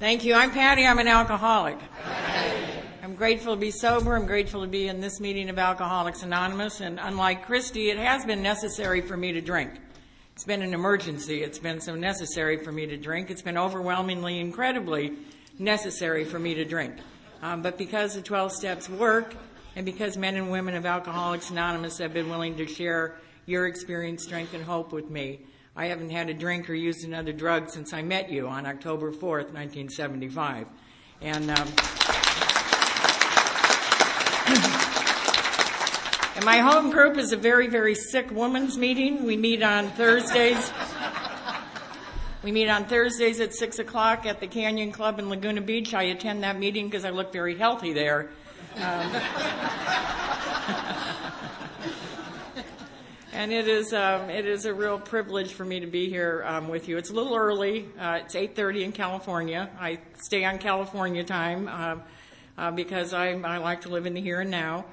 Thank you. I'm Patti. I'm an alcoholic. I'm grateful to be sober. I'm grateful to be in this meeting of Alcoholics Anonymous. And unlike Christy, it has been necessary for me to drink. It's been an emergency. It's been so necessary for me to drink. It's been overwhelmingly, incredibly necessary for me to drink. But because the 12 steps work, and because men and women of Alcoholics Anonymous have been willing to share your experience, strength, and hope with me, I haven't had a drink or used another drug since I met you on October 4th, 1975. And my home group is a very, very sick women's meeting. We meet on Thursdays. We meet on Thursdays at 6 o'clock at the Canyon Club in Laguna Beach. I attend that meeting because I look very healthy there. And it is a real privilege for me to be here with you. It's a little early. It's 8:30 in California. I stay on California time because I like to live in the here and now.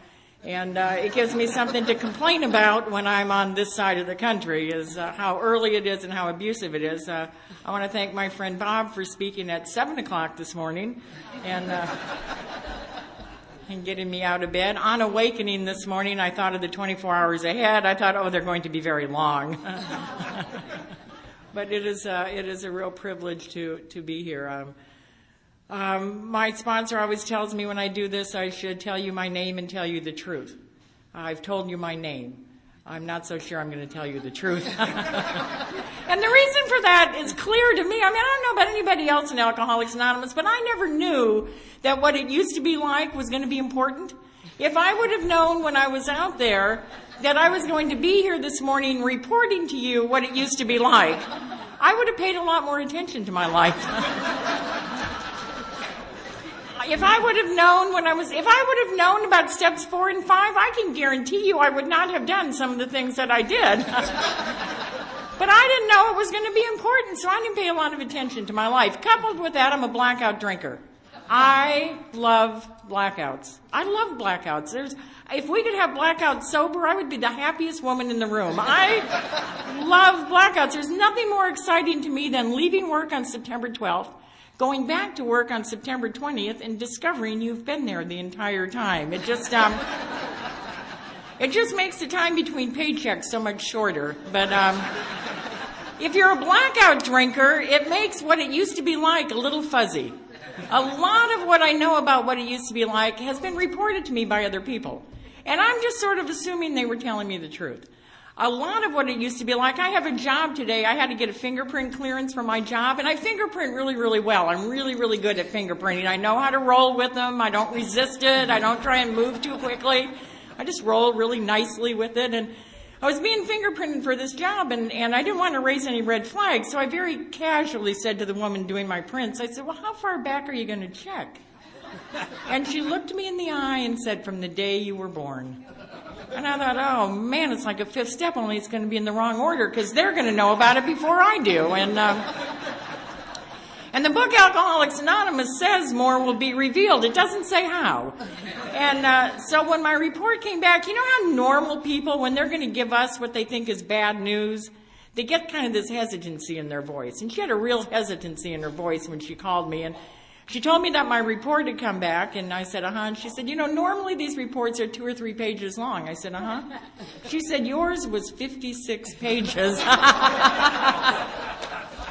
And it gives me something to complain about when I'm on this side of the country, is how early it is and how abusive it is. I want to thank my friend Bob for speaking at 7 o'clock this morning and getting me out of bed. On awakening this morning, I thought of the 24 hours ahead. I thought, oh, they're going to be very long. But it is a real privilege to be here. My sponsor always tells me when I do this, I should tell you my name and tell you the truth. I've told you my name. I'm not so sure I'm going to tell you the truth. And the reason for that is clear to me. I mean, I don't know about anybody else in Alcoholics Anonymous, but I never knew that what it used to be like was going to be important. If I would have known when I was out there that I was going to be here this morning reporting to you what it used to be like, I would have paid a lot more attention to my life. If I would have known about steps 4 and 5, I can guarantee you I would not have done some of the things that I did. But I didn't know it was going to be important, so I didn't pay a lot of attention to my life. Coupled with that, I'm a blackout drinker. I love blackouts. I love blackouts. If we could have blackouts sober, I would be the happiest woman in the room. I love blackouts. There's nothing more exciting to me than leaving work on September 12th, going back to work on September 20th, and discovering you've been there the entire time. It just makes the time between paychecks so much shorter. But if you're a blackout drinker, it makes what it used to be like a little fuzzy. A lot of what I know about what it used to be like has been reported to me by other people. And I'm just sort of assuming they were telling me the truth. A lot of what it used to be like, I have a job today. I had to get a fingerprint clearance for my job, and I fingerprint really, really well. I'm really, really good at fingerprinting. I know how to roll with them. I don't resist it. I don't try and move too quickly. I just roll really nicely with it. And I was being fingerprinted for this job, and I didn't want to raise any red flags, so I very casually said to the woman doing my prints, I said, well, how far back are you going to check? And she looked me in the eye and said, from the day you were born. And I thought, oh, man, it's like a fifth step, only it's going to be in the wrong order because they're going to know about it before I do. And the book Alcoholics Anonymous says more will be revealed. It doesn't say how. And so when my report came back, you know how normal people, when they're going to give us what they think is bad news, they get kind of this hesitancy in their voice. And she had a real hesitancy in her voice when she called me. And she told me that my report had come back, and I said, uh-huh. And she said, you know, normally these reports are 2 or 3 pages long. I said, uh-huh. She said, yours was 56 pages.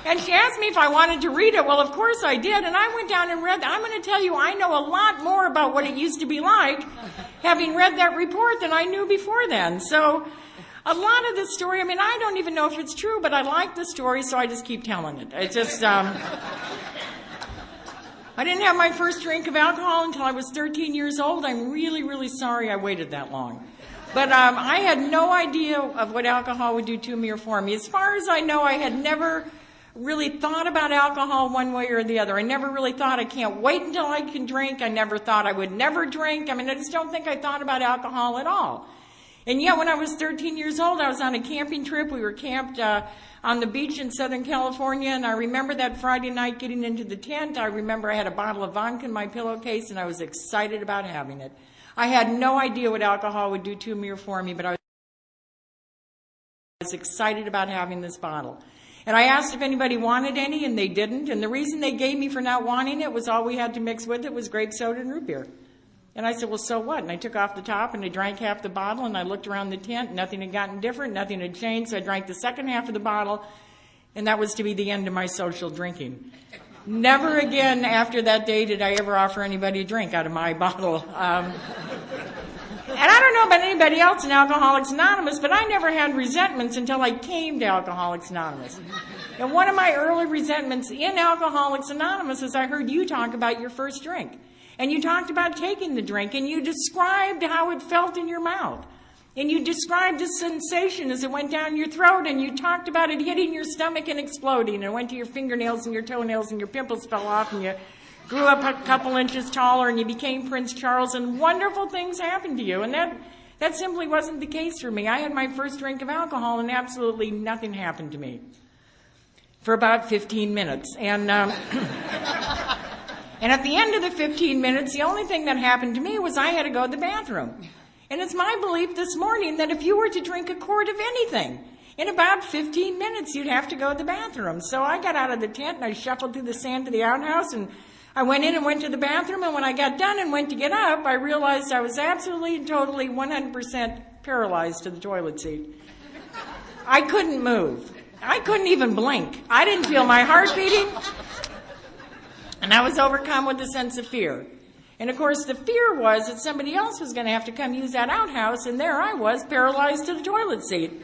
And she asked me if I wanted to read it. Well, of course I did, and I went down and read that. I'm going to tell you, I know a lot more about what it used to be like, having read that report, than I knew before then. So a lot of this story, I mean, I don't even know if it's true, but I like the story, so I just keep telling it. It's just... I didn't have my first drink of alcohol until I was 13 years old. I'm really, really sorry I waited that long. But I had no idea of what alcohol would do to me or for me. As far as I know, I had never really thought about alcohol one way or the other. I never really thought I can't wait until I can drink. I never thought I would never drink. I mean, I just don't think I thought about alcohol at all. And yet when I was 13 years old, I was on a camping trip. We were camped on the beach in Southern California, and I remember that Friday night getting into the tent. I remember I had a bottle of vodka in my pillowcase, and I was excited about having it. I had no idea what alcohol would do to me or for me, but I was excited about having this bottle. And I asked if anybody wanted any, and they didn't. And the reason they gave me for not wanting it was all we had to mix with it was grape soda and root beer. And I said, well, so what? And I took off the top, and I drank half the bottle, and I looked around the tent. Nothing had gotten different. Nothing had changed. So I drank the second half of the bottle, and that was to be the end of my social drinking. Never again after that day did I ever offer anybody a drink out of my bottle. And I don't know about anybody else in Alcoholics Anonymous, but I never had resentments until I came to Alcoholics Anonymous. And one of my early resentments in Alcoholics Anonymous is I heard you talk about your first drink. And you talked about taking the drink, and you described how it felt in your mouth. And you described the sensation as it went down your throat, and you talked about it hitting your stomach and exploding, and it went to your fingernails and your toenails, and your pimples fell off, and you grew up a couple inches taller, and you became Prince Charles, and wonderful things happened to you. And that simply wasn't the case for me. I had my first drink of alcohol, and absolutely nothing happened to me for about 15 minutes. And and at the end of the 15 minutes, the only thing that happened to me was I had to go to the bathroom. And it's my belief this morning that if you were to drink a quart of anything, in about 15 minutes, you'd have to go to the bathroom. So I got out of the tent, and I shuffled through the sand to the outhouse, and I went in and went to the bathroom, and when I got done and went to get up, I realized I was absolutely and totally 100% paralyzed to the toilet seat. I couldn't move. I couldn't even blink. I didn't feel my heart beating, and I was overcome with a sense of fear. And of course, the fear was that somebody else was going to have to come use that outhouse, and there I was, paralyzed to the toilet seat.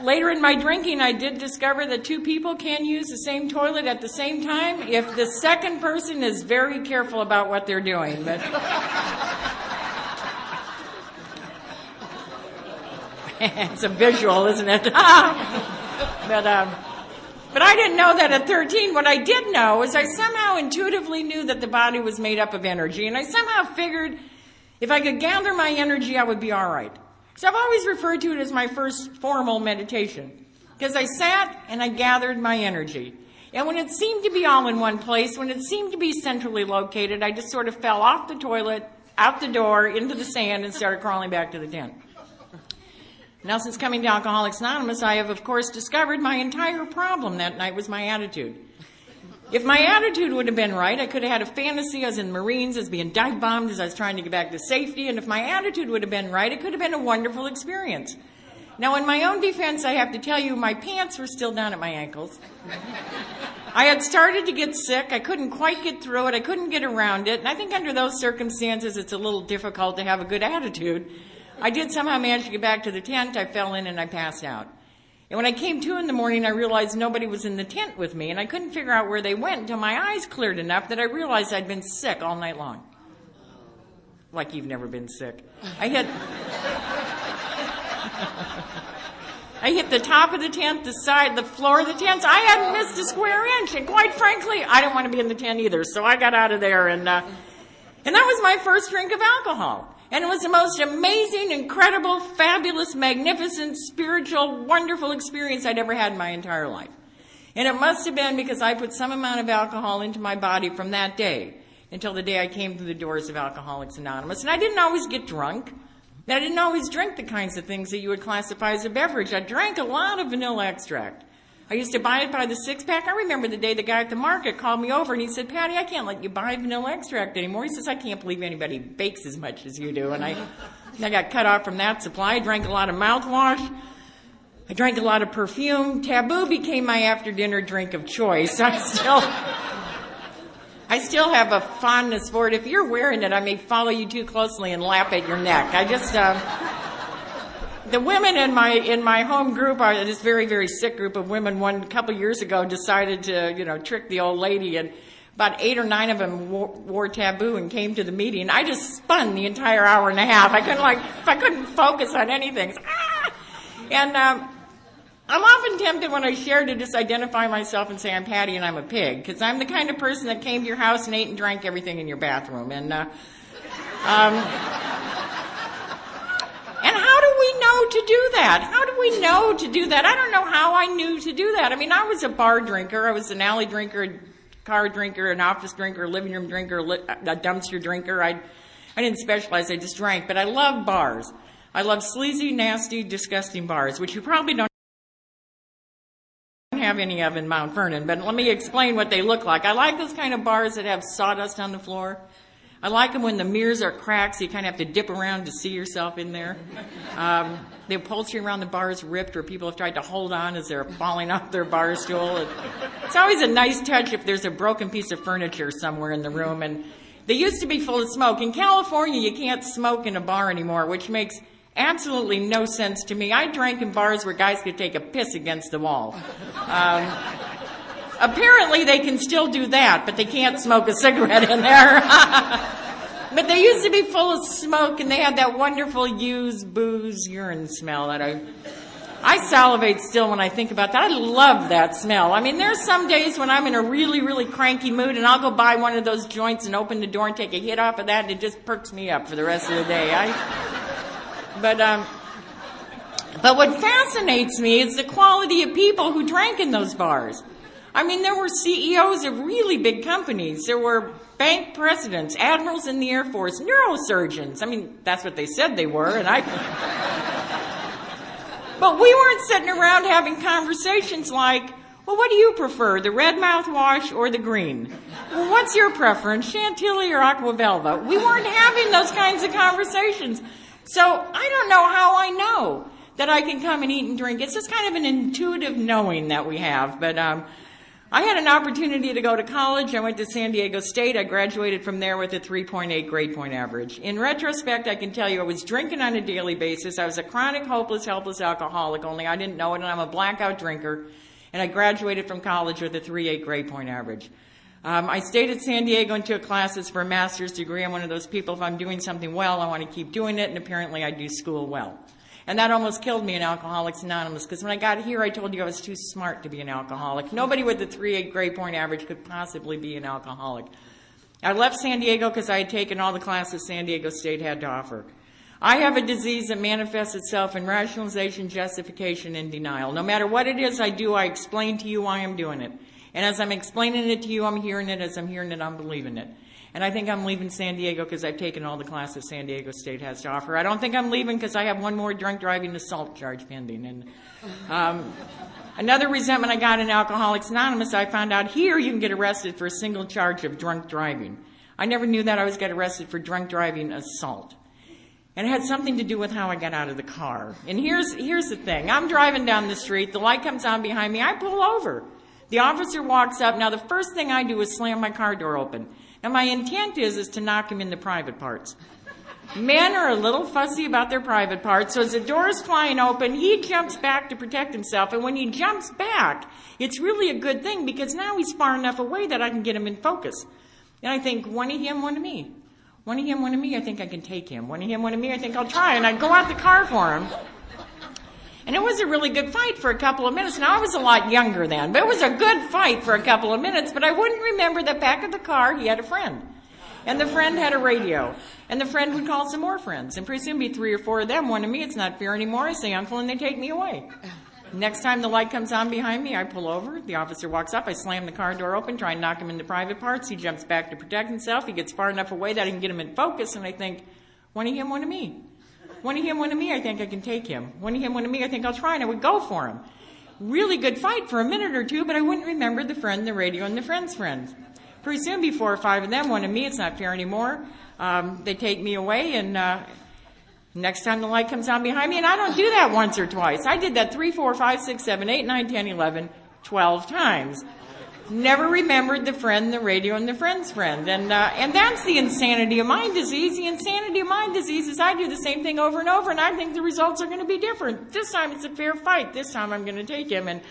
Later in my drinking, I did discover that two people can use the same toilet at the same time if the second person is very careful about what they're doing. But it's a visual, isn't it? But I didn't know that at 13. What I did know is I somehow intuitively knew that the body was made up of energy, and I somehow figured if I could gather my energy, I would be all right. So I've always referred to it as my first formal meditation, because I sat and I gathered my energy. And when it seemed to be all in one place, when it seemed to be centrally located, I just sort of fell off the toilet, out the door, into the sand, and started crawling back to the tent. Now, since coming to Alcoholics Anonymous, I have, of course, discovered my entire problem that night was my attitude. If my attitude would have been right, I could have had a fantasy. I was in the Marines, I was being dive bombed as I was trying to get back to safety, and if my attitude would have been right, it could have been a wonderful experience. Now, in my own defense, I have to tell you, my pants were still down at my ankles. I had started to get sick. I couldn't quite get through it. I couldn't get around it, and I think under those circumstances, it's a little difficult to have a good attitude. I did somehow manage to get back to the tent. I fell in and I passed out. And when I came to in the morning, I realized nobody was in the tent with me, and I couldn't figure out where they went until my eyes cleared enough that I realized I'd been sick all night long. Like you've never been sick. I hit the top of the tent, the side, the floor of the tent. I hadn't missed a square inch, and quite frankly, I didn't want to be in the tent either, so I got out of there, and that was my first drink of alcohol. And it was the most amazing, incredible, fabulous, magnificent, spiritual, wonderful experience I'd ever had in my entire life. And it must have been because I put some amount of alcohol into my body from that day until the day I came through the doors of Alcoholics Anonymous. And I didn't always get drunk. And I didn't always drink the kinds of things that you would classify as a beverage. I drank a lot of vanilla extract. I used to buy it by the six-pack. I remember the day the guy at the market called me over and he said, Patti, I can't let you buy vanilla extract anymore. He says, I can't believe anybody bakes as much as you do. And I got cut off from that supply. I drank a lot of mouthwash. I drank a lot of perfume. Taboo became my after-dinner drink of choice. I still have a fondness for it. If you're wearing it, I may follow you too closely and lap at your neck. The women in my home group are this very, very sick group of women. One couple years ago decided to, trick the old lady, and about 8 or 9 of them wore Taboo and came to the meeting. I just spun the entire hour and a half. I couldn't focus on anything. And I'm often tempted when I share to just identify myself and say I'm Patti and I'm a pig, because I'm the kind of person that came to your house and ate and drank everything in your bathroom. And how do we know to do that? How do we know to do that? I don't know how I knew to do that. I mean, I was a bar drinker. I was an alley drinker, a car drinker, an office drinker, a living room drinker, a dumpster drinker. I didn't specialize. I just drank. But I love bars. I love sleazy, nasty, disgusting bars, which you probably don't have any of in Mount Vernon, but let me explain what they look like. I like those kind of bars that have sawdust on the floor. I like them when the mirrors are cracked, so you kind of have to dip around to see yourself in there. The upholstery around the bar is ripped, where people have tried to hold on as they're falling off their bar stool. It's always a nice touch if there's a broken piece of furniture somewhere in the room. And they used to be full of smoke. In California, you can't smoke in a bar anymore, which makes absolutely no sense to me. I drank in bars where guys could take a piss against the wall. Apparently they can still do that, but they can't smoke a cigarette in there. But they used to be full of smoke, and they had that wonderful used booze urine smell that I salivate still when I think about that. I love that smell. I mean, there's some days when I'm in a really, really cranky mood, and I'll go buy one of those joints and open the door and take a hit off of that, and it just perks me up for the rest of the day. But what fascinates me is the quality of people who drank in those bars. I mean, there were CEOs of really big companies. There were bank presidents, admirals in the Air Force, neurosurgeons. I mean, that's what they said they were, But we weren't sitting around having conversations like, well, what do you prefer, the red mouthwash or the green? Well, what's your preference, Chantilly or Aquavelva? We weren't having those kinds of conversations. So I don't know how I know that I can come and eat and drink. It's just kind of an intuitive knowing that we have. But I had an opportunity to go to college. I went to San Diego State. I graduated from there with a 3.8 grade point average. In retrospect, I can tell you I was drinking on a daily basis. I was a chronic, hopeless, helpless alcoholic, only I didn't know it, and I'm a blackout drinker. And I graduated from college with a 3.8 grade point average. I stayed at San Diego and took classes for a master's degree. I'm one of those people, if I'm doing something well, I want to keep doing it, and apparently I do school well. And that almost killed me in Alcoholics Anonymous, because when I got here, I told you I was too smart to be an alcoholic. Nobody with a 3.8 grade point average could possibly be an alcoholic. I left San Diego because I had taken all the classes San Diego State had to offer. I have a disease that manifests itself in rationalization, justification, and denial. No matter what it is I do, I explain to you why I'm doing it. And as I'm explaining it to you, I'm hearing it. As I'm hearing it, I'm believing it. And I think I'm leaving San Diego because I've taken all the classes San Diego State has to offer. I don't think I'm leaving because I have one more drunk driving assault charge pending. And another resentment I got in Alcoholics Anonymous, I found out here you can get arrested for a single charge of drunk driving. I never knew that I was getting arrested for drunk driving assault. And it had something to do with how I got out of the car. And here's the thing. I'm driving down the street. The light comes on behind me. I pull over. The officer walks up. Now, the first thing I do is slam my car door open. Now, my intent is to knock him in the private parts. Men are a little fussy about their private parts, so as the door's flying open, he jumps back to protect himself. And when he jumps back, it's really a good thing, because now he's far enough away that I can get him in focus. And I think, one of him, one of me. One of him, one of me, I think I can take him. One of him, one of me, I think I'll try. And I go out the car for him. And it was a really good fight for a couple of minutes. Now, I was a lot younger then, but it was a good fight for a couple of minutes. But I wouldn't remember that back of the car, he had a friend. And the friend had a radio. And the friend would call some more friends. And pretty soon be 3 or 4 of them. One of me, it's not fair anymore. I say, uncle, and they take me away. Next time the light comes on behind me, I pull over. The officer walks up. I slam the car door open, try and knock him into private parts. He jumps back to protect himself. He gets far enough away that I can get him in focus. And I think, one of him, one of me. One of him, one of me, I think I can take him. One of him, one of me, I think I'll try, and I would go for him. Really good fight for a minute or two, but I wouldn't remember the friend, the radio, and the friend's friend. Pretty soon be 4 or 5 of them, one of me, it's not fair anymore. They take me away, and next time the light comes on behind me, and I don't do that once or twice. I did that 3, 4, 5, 6, 7, 8, 9, 10, 11, 12 times. Never remembered the friend, the radio, and the friend's friend. And that's the insanity of mind disease. The insanity of mind disease is I do the same thing over and over, and I think the results are going to be different. This time it's a fair fight. This time I'm going to take him. And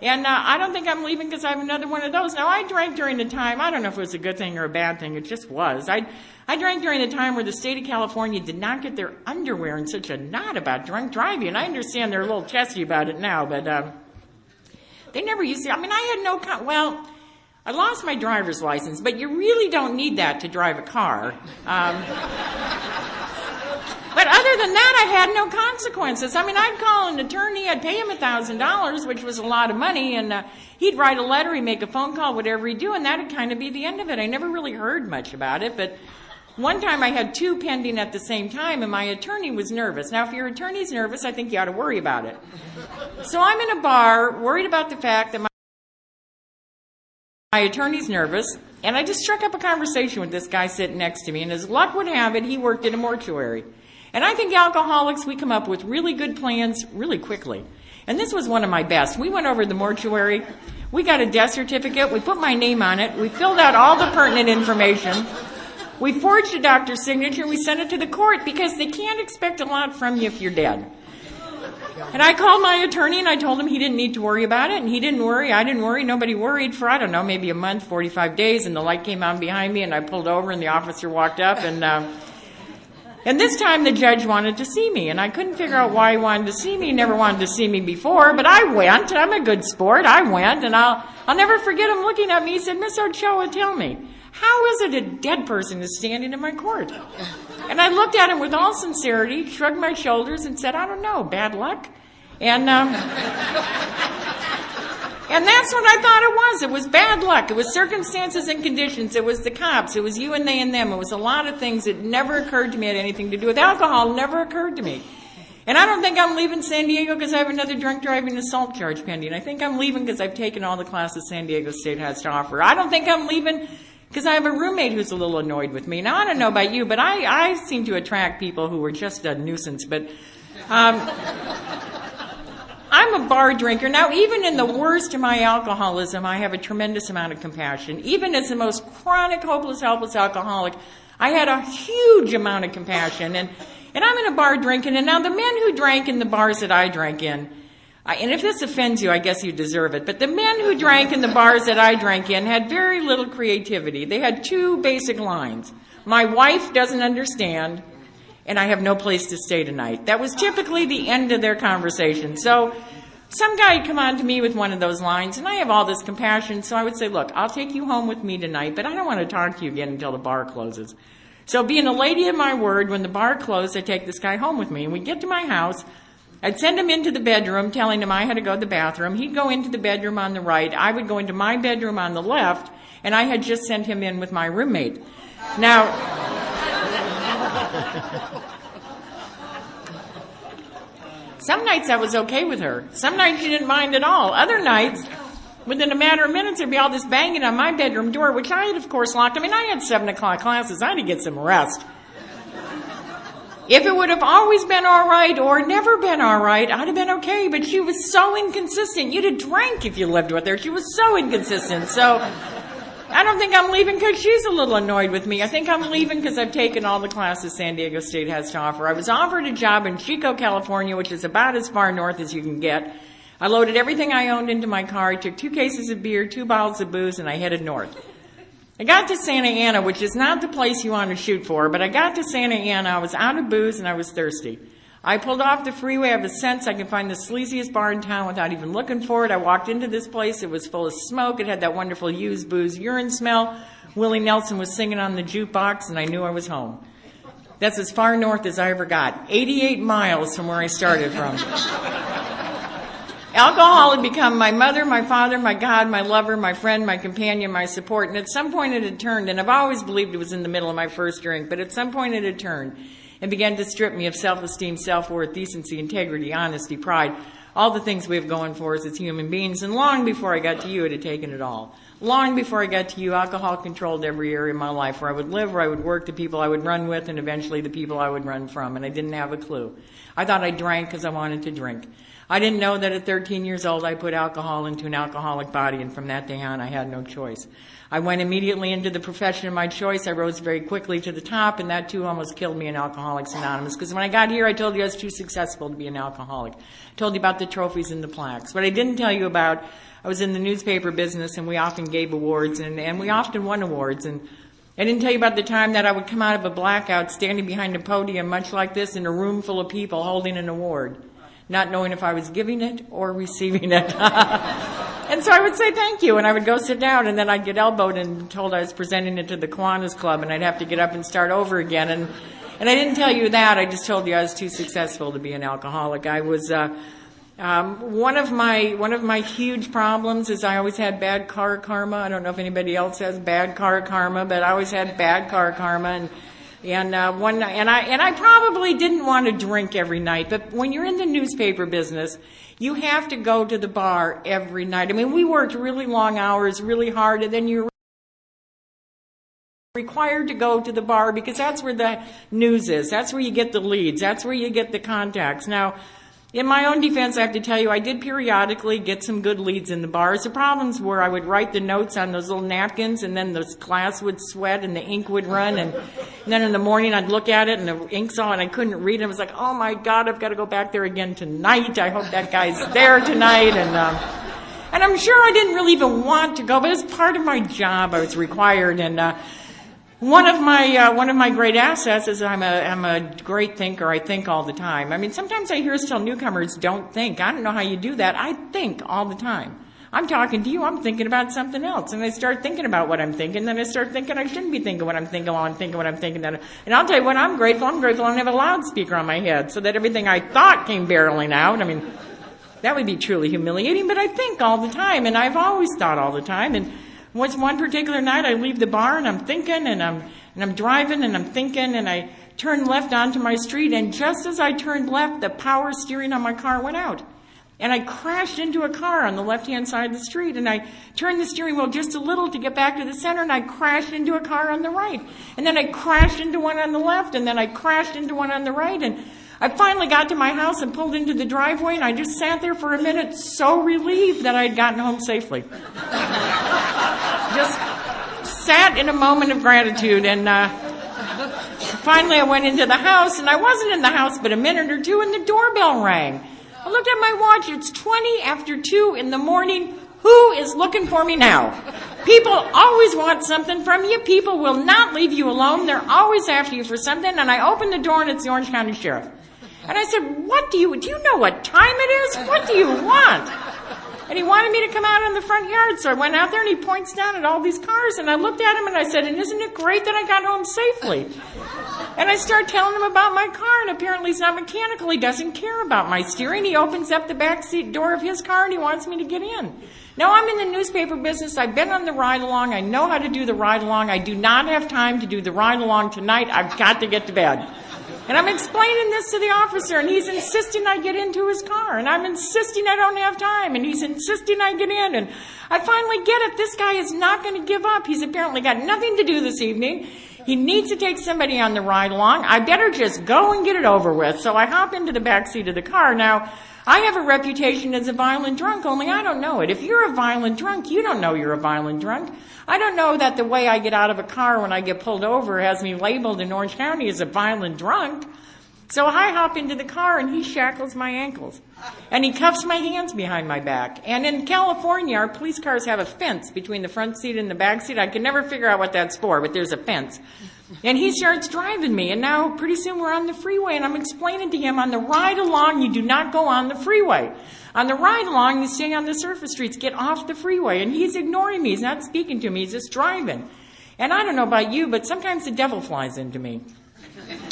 I don't think I'm leaving because I have another one of those. Now, I drank during the time, I don't know if it was a good thing or a bad thing, it just was. I drank during the time where the state of California did not get their underwear in such a knot about drunk driving. And I understand they're a little testy about it now, but they never used to. I mean, I had I lost my driver's license, but you really don't need that to drive a car. But other than that, I had no consequences. I mean, I'd call an attorney, I'd pay him $1,000, which was a lot of money, and he'd write a letter, he'd make a phone call, whatever he'd do, and that'd kind of be the end of it. I never really heard much about it, but One time I had 2 pending at the same time, and my attorney was nervous. Now, if your attorney's nervous, I think you ought to worry about it. So I'm in a bar, worried about the fact that my attorney's nervous, and I just struck up a conversation with this guy sitting next to me, and as luck would have it, he worked at a mortuary. And I think alcoholics, we come up with really good plans really quickly. And this was one of my best. We went over to the mortuary, we got a death certificate, we put my name on it, we filled out all the pertinent information, we forged a doctor's signature, we sent it to the court because they can't expect a lot from you if you're dead. And I called my attorney and I told him he didn't need to worry about it, and he didn't worry, I didn't worry, nobody worried for, I don't know, maybe a month, 45 days, and the light came on behind me and I pulled over and the officer walked up and this time the judge wanted to see me, and I couldn't figure out why he wanted to see me. He never wanted to see me before, but I went. I'm a good sport. I went, and I'll never forget him looking at me. He said, "Miss Ochoa, tell me, how is it a dead person is standing in my court?" And I looked at him with all sincerity, shrugged my shoulders, and said, "I don't know, bad luck." And that's what I thought it was. It was bad luck. It was circumstances and conditions. It was the cops. It was you and they and them. It was a lot of things that never occurred to me had anything to do with alcohol. Never occurred to me. And I don't think I'm leaving San Diego because I have another drunk driving assault charge pending. I think I'm leaving because I've taken all the classes San Diego State has to offer. I don't think I'm leaving because I have a roommate who's a little annoyed with me. Now, I don't know about you, but I seem to attract people who are just a nuisance. But I'm a bar drinker. Now, even in the worst of my alcoholism, I have a tremendous amount of compassion. Even as the most chronic, hopeless, helpless alcoholic, I had a huge amount of compassion. And I'm in a bar drinking, and now the men who drank in the bars that I drank in, and if this offends you, I guess you deserve it, but the men who drank in the bars that I drank in had very little creativity. They had 2 basic lines. My wife doesn't understand, and I have no place to stay tonight. That was typically the end of their conversation. So some guy would come on to me with one of those lines, and I have all this compassion, so I would say, "Look, I'll take you home with me tonight, but I don't want to talk to you again until the bar closes." So being a lady of my word, when the bar closed, I take this guy home with me, and we get to my house. I'd send him into the bedroom, telling him I had to go to the bathroom. He'd go into the bedroom on the right. I would go into my bedroom on the left, and I had just sent him in with my roommate. Now, some nights I was okay with her. Some nights she didn't mind at all. Other nights, within a matter of minutes, there'd be all this banging on my bedroom door, which I had, of course, locked. I mean, I had 7 o'clock classes. I had to get some rest. If it would have always been all right or never been all right, I'd have been okay. But she was so inconsistent. You'd have drank if you lived with her. She was so inconsistent. So I don't think I'm leaving because she's a little annoyed with me. I think I'm leaving because I've taken all the classes San Diego State has to offer. I was offered a job in Chico, California, which is about as far north as you can get. I loaded everything I owned into my car. I took 2 cases of beer, 2 bottles of booze, and I headed north. I got to Santa Ana, which is not the place you want to shoot for, but I got to Santa Ana. I was out of booze and I was thirsty. I pulled off the freeway. I have a sense I can find the sleaziest bar in town without even looking for it. I walked into this place. It was full of smoke. It had that wonderful used booze urine smell. Willie Nelson was singing on the jukebox, and I knew I was home. That's as far north as I ever got. 88 miles from where I started from. Alcohol had become my mother, my father, my God, my lover, my friend, my companion, my support. And at some point it had turned, and I've always believed it was in the middle of my first drink, but at some point it had turned and began to strip me of self-esteem, self-worth, decency, integrity, honesty, pride, all the things we have going for us as human beings. And long before I got to you, it had taken it all. Long before I got to you, alcohol controlled every area of my life, where I would live, where I would work, the people I would run with, and eventually the people I would run from. And I didn't have a clue. I thought I drank because I wanted to drink. I didn't know that at 13 years old I put alcohol into an alcoholic body, and from that day on I had no choice. I went immediately into the profession of my choice. I rose very quickly to the top, and that too almost killed me in Alcoholics Anonymous, because when I got here I told you I was too successful to be an alcoholic. I told you about the trophies and the plaques. What I didn't tell you about, I was in the newspaper business, and we often gave awards, and we often won awards. And I didn't tell you about the time that I would come out of a blackout standing behind a podium much like this in a room full of people holding an award, not knowing if I was giving it or receiving it. And so I would say thank you, and I would go sit down, and then I'd get elbowed and told I was presenting it to the Kiwanis Club, and I'd have to get up and start over again. And I didn't tell you that. I just told you I was too successful to be an alcoholic. I was one of my huge problems is I always had bad car karma. I don't know if anybody else has bad car karma, but I always had bad car karma. And And I probably didn't want to drink every night, but when you're in the newspaper business, you have to go to the bar every night. I mean, we worked really long hours, really hard, and then you're required to go to the bar because that's where the news is. That's where you get the leads. That's where you get the contacts. Now, in my own defense, I have to tell you, I did periodically get some good leads in the bars. The problems were I would write the notes on those little napkins, and then the glass would sweat and the ink would run, and then in the morning I'd look at it and the ink's all, and I couldn't read it. I was like, oh my God, I've got to go back there again tonight. I hope that guy's there tonight. And I'm sure I didn't really even want to go, but it's part of my job. I was required, and one of my great assets is I'm a great thinker. I think all the time. I mean, sometimes I hear us tell newcomers, don't think. I don't know how you do that. I think all the time. I'm talking to you, I'm thinking about something else. And I start thinking about what I'm thinking, then I start thinking I shouldn't be thinking what I'm thinking while I'm thinking what I'm thinking. And I'll tell you what, I'm grateful I don't have a loudspeaker on my head so that everything I thought came barreling out. I mean, that would be truly humiliating, but I think all the time, and I've always thought all the time. And one particular night, I leave the bar and I'm thinking, and I'm driving and I'm thinking, and I turn left onto my street, and just as I turned left, the power steering on my car went out. And I crashed into a car on the left-hand side of the street, and I turned the steering wheel just a little to get back to the center, and I crashed into a car on the right. And then I crashed into one on the left, and then I crashed into one on the right, and I finally got to my house and pulled into the driveway, and I just sat there for a minute so relieved that I had gotten home safely. Just sat in a moment of gratitude, and finally I went into the house, and I wasn't in the house but a minute or two, and the doorbell rang. I looked at my watch. It's 20 after 2 in the morning. Who is looking for me now? People always want something from you. People will not leave you alone. They're always after you for something. And I opened the door, and it's the Orange County Sheriff. And I said, do you know what time it is? What do you want? And he wanted me to come out in the front yard. So I went out there, and he points down at all these cars. And I looked at him, and I said, and isn't it great that I got home safely? And I start telling him about my car, and apparently he's not mechanical. He doesn't care about my steering. He opens up the back seat door of his car, and he wants me to get in. Now, I'm in the newspaper business. I've been on the ride-along. I know how to do the ride-along. I do not have time to do the ride-along tonight. I've got to get to bed. And I'm explaining this to the officer, and he's insisting I get into his car. And I'm insisting I don't have time, and he's insisting I get in. And I finally get it. This guy is not going to give up. He's apparently got nothing to do this evening. He needs to take somebody on the ride-along. I better just go and get it over with. So I hop into the back seat of the car. Now, I have a reputation as a violent drunk, only I don't know it. If you're a violent drunk, you don't know you're a violent drunk. I don't know that the way I get out of a car when I get pulled over has me labeled in Orange County as a violent drunk. So I hop into the car, and he shackles my ankles. And he cuffs my hands behind my back. And in California, our police cars have a fence between the front seat and the back seat. I can never figure out what that's for, but there's a fence. And he starts driving me, and now pretty soon we're on the freeway, and I'm explaining to him, on the ride along, you do not go on the freeway. On the ride along, you stay on the surface streets, get off the freeway. And he's ignoring me. He's not speaking to me. He's just driving. And I don't know about you, but sometimes the devil flies into me.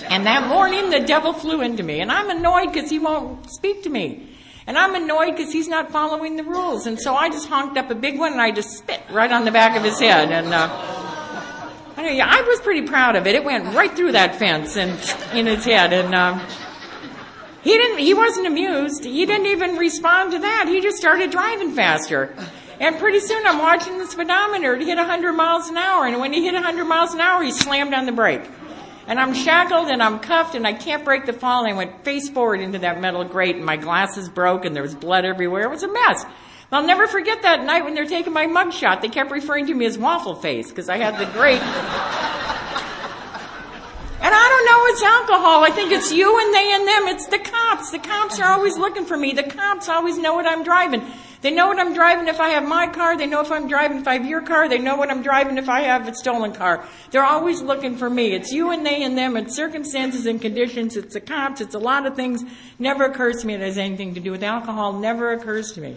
And that morning, the devil flew into me. And I'm annoyed because he won't speak to me. And I'm annoyed because he's not following the rules. And so I just honked up a big one, and I just spit right on the back of his head. And I was pretty proud of it. It went right through that fence and in his head. And he wasn't amused. He didn't even respond to that. He just started driving faster. And pretty soon I'm watching the speedometer to hit 100 miles an hour. And when he hit 100 miles an hour, he slammed on the brake. And I'm shackled, and I'm cuffed, and I can't break the fall. And I went face forward into that metal grate, and my glasses broke, and there was blood everywhere. It was a mess. I'll never forget that night when they're taking my mugshot. They kept referring to me as Waffle Face because I had the grate. And I don't know it's alcohol. I think it's you and they and them. It's the cops. The cops are always looking for me. The cops always know what I'm driving. They know what I'm driving if I have my car. They know if I'm driving if I have your car. They know what I'm driving if I have a stolen car. They're always looking for me. It's you and they and them. It's circumstances and conditions. It's the cops. It's a lot of things. Never occurs to me it has anything to do with alcohol. Never occurs to me.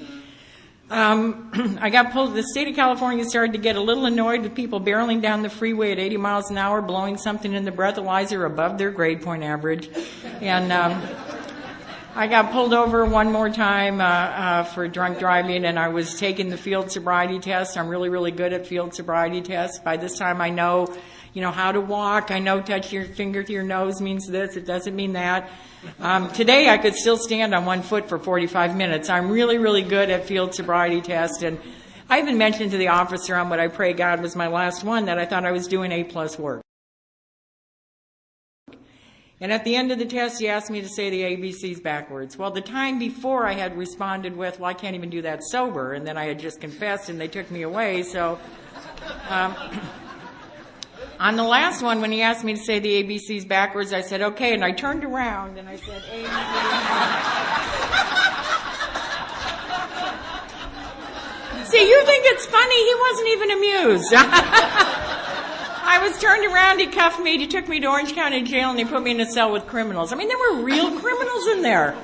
I got pulled. The state of California started to get a little annoyed with people barreling down the freeway at 80 miles an hour, blowing something in the breathalyzer above their grade point average. And I got pulled over one more time for drunk driving, and I was taking the field sobriety test. I'm really, really good at field sobriety tests. By this time, I know, how to walk. I know touch your finger to your nose means this. It doesn't mean that. Today I could still stand on one foot for 45 minutes. I'm really, really good at field sobriety tests. And I even mentioned to the officer on what I pray God was my last one that I thought I was doing A+ work. And at the end of the test, he asked me to say the ABCs backwards. Well, the time before I had responded with, well, I can't even do that sober. And then I had just confessed and they took me away. So on the last one, when he asked me to say the ABCs backwards, I said, okay. And I turned around and I said, ABC. See, you think it's funny? He wasn't even amused. I was turned around, he cuffed me, he took me to Orange County Jail, and he put me in a cell with criminals. I mean, there were real criminals in there.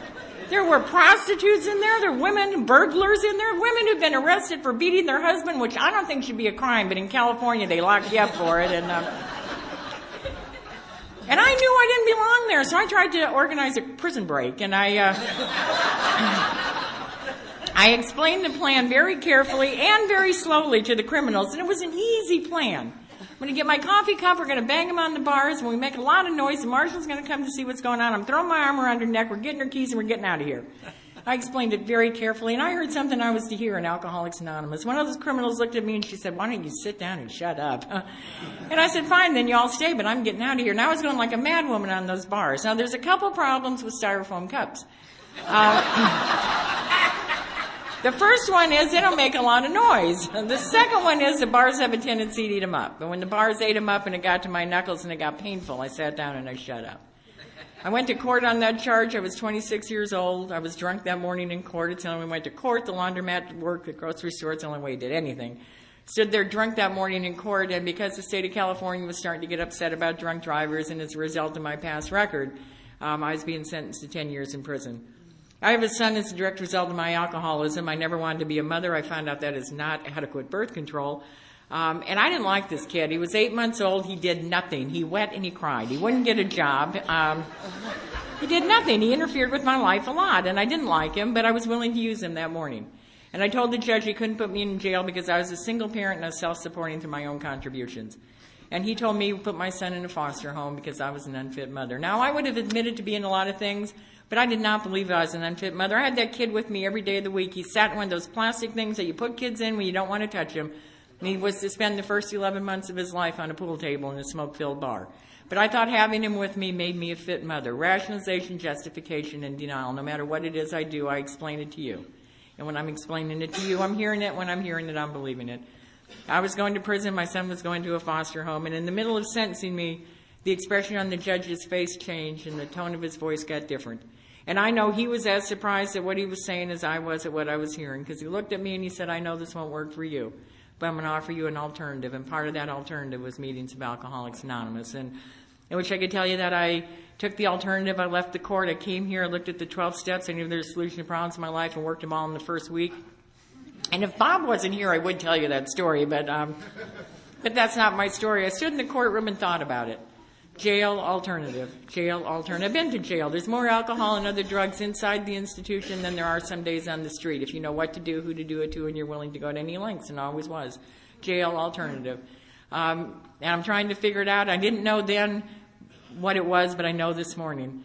There were prostitutes in there, there were women, burglars in there, women who've been arrested for beating their husband, which I don't think should be a crime, but in California they lock you up for it. And I knew I didn't belong there, so I tried to organize a prison break, and I explained the plan very carefully and very slowly to the criminals, and it was an easy plan. I'm going to get my coffee cup, we're going to bang them on the bars, when we make a lot of noise, the marshal's going to come to see what's going on. I'm throwing my arm around her neck, we're getting her keys, and we're getting out of here. I explained it very carefully, and I heard something I was to hear in Alcoholics Anonymous. One of those criminals looked at me and she said, why don't you sit down and shut up? And I said, fine, then you all stay, but I'm getting out of here. And I was going like a mad woman on those bars. Now, there's a couple problems with styrofoam cups. The first one is they don't make a lot of noise. The second one is the bars have a tendency to eat them up. But when the bars ate them up and it got to my knuckles and it got painful, I sat down and I shut up. I went to court on that charge. I was 26 years old. I was drunk that morning in court. It's the only way we went to court. The laundromat, work, the grocery store. It's the only way we did anything. Stood there drunk that morning in court, and because the state of California was starting to get upset about drunk drivers, and as a result of my past record, I was being sentenced to 10 years in prison. I have a son as a direct result of my alcoholism. I never wanted to be a mother. I found out that is not adequate birth control. And I didn't like this kid. He was 8 months old. He did nothing. He wet and he cried. He wouldn't get a job. He did nothing. He interfered with my life a lot, and I didn't like him, but I was willing to use him that morning. And I told the judge he couldn't put me in jail because I was a single parent and I was self-supporting through my own contributions. And he told me to put my son in a foster home because I was an unfit mother. Now, I would have admitted to being a lot of things, but I did not believe I was an unfit mother. I had that kid with me every day of the week. He sat in one of those plastic things that you put kids in when you don't want to touch them. And he was to spend the first 11 months of his life on a pool table in a smoke-filled bar. But I thought having him with me made me a fit mother. Rationalization, justification, and denial. No matter what it is I do, I explain it to you. And when I'm explaining it to you, I'm hearing it. When I'm hearing it, I'm believing it. I was going to prison. My son was going to a foster home. And in the middle of sentencing me, the expression on the judge's face changed and the tone of his voice got different. And I know he was as surprised at what he was saying as I was at what I was hearing, because he looked at me and he said, I know this won't work for you, but I'm going to offer you an alternative. And part of that alternative was meetings of Alcoholics Anonymous. And I wish I could tell you that I took the alternative. I left the court. I came here. I looked at the 12 steps. I knew there was a solution to problems in my life and worked them all in the first week. And if Bob wasn't here, I would tell you that story, but that's not my story. I stood in the courtroom and thought about it. Jail alternative. Jail alternative. I've been to jail. There's more alcohol and other drugs inside the institution than there are some days on the street. If you know what to do, who to do it to, and you're willing to go to any lengths, and always was. Jail alternative. And I'm trying to figure it out. I didn't know then what it was, but I know this morning.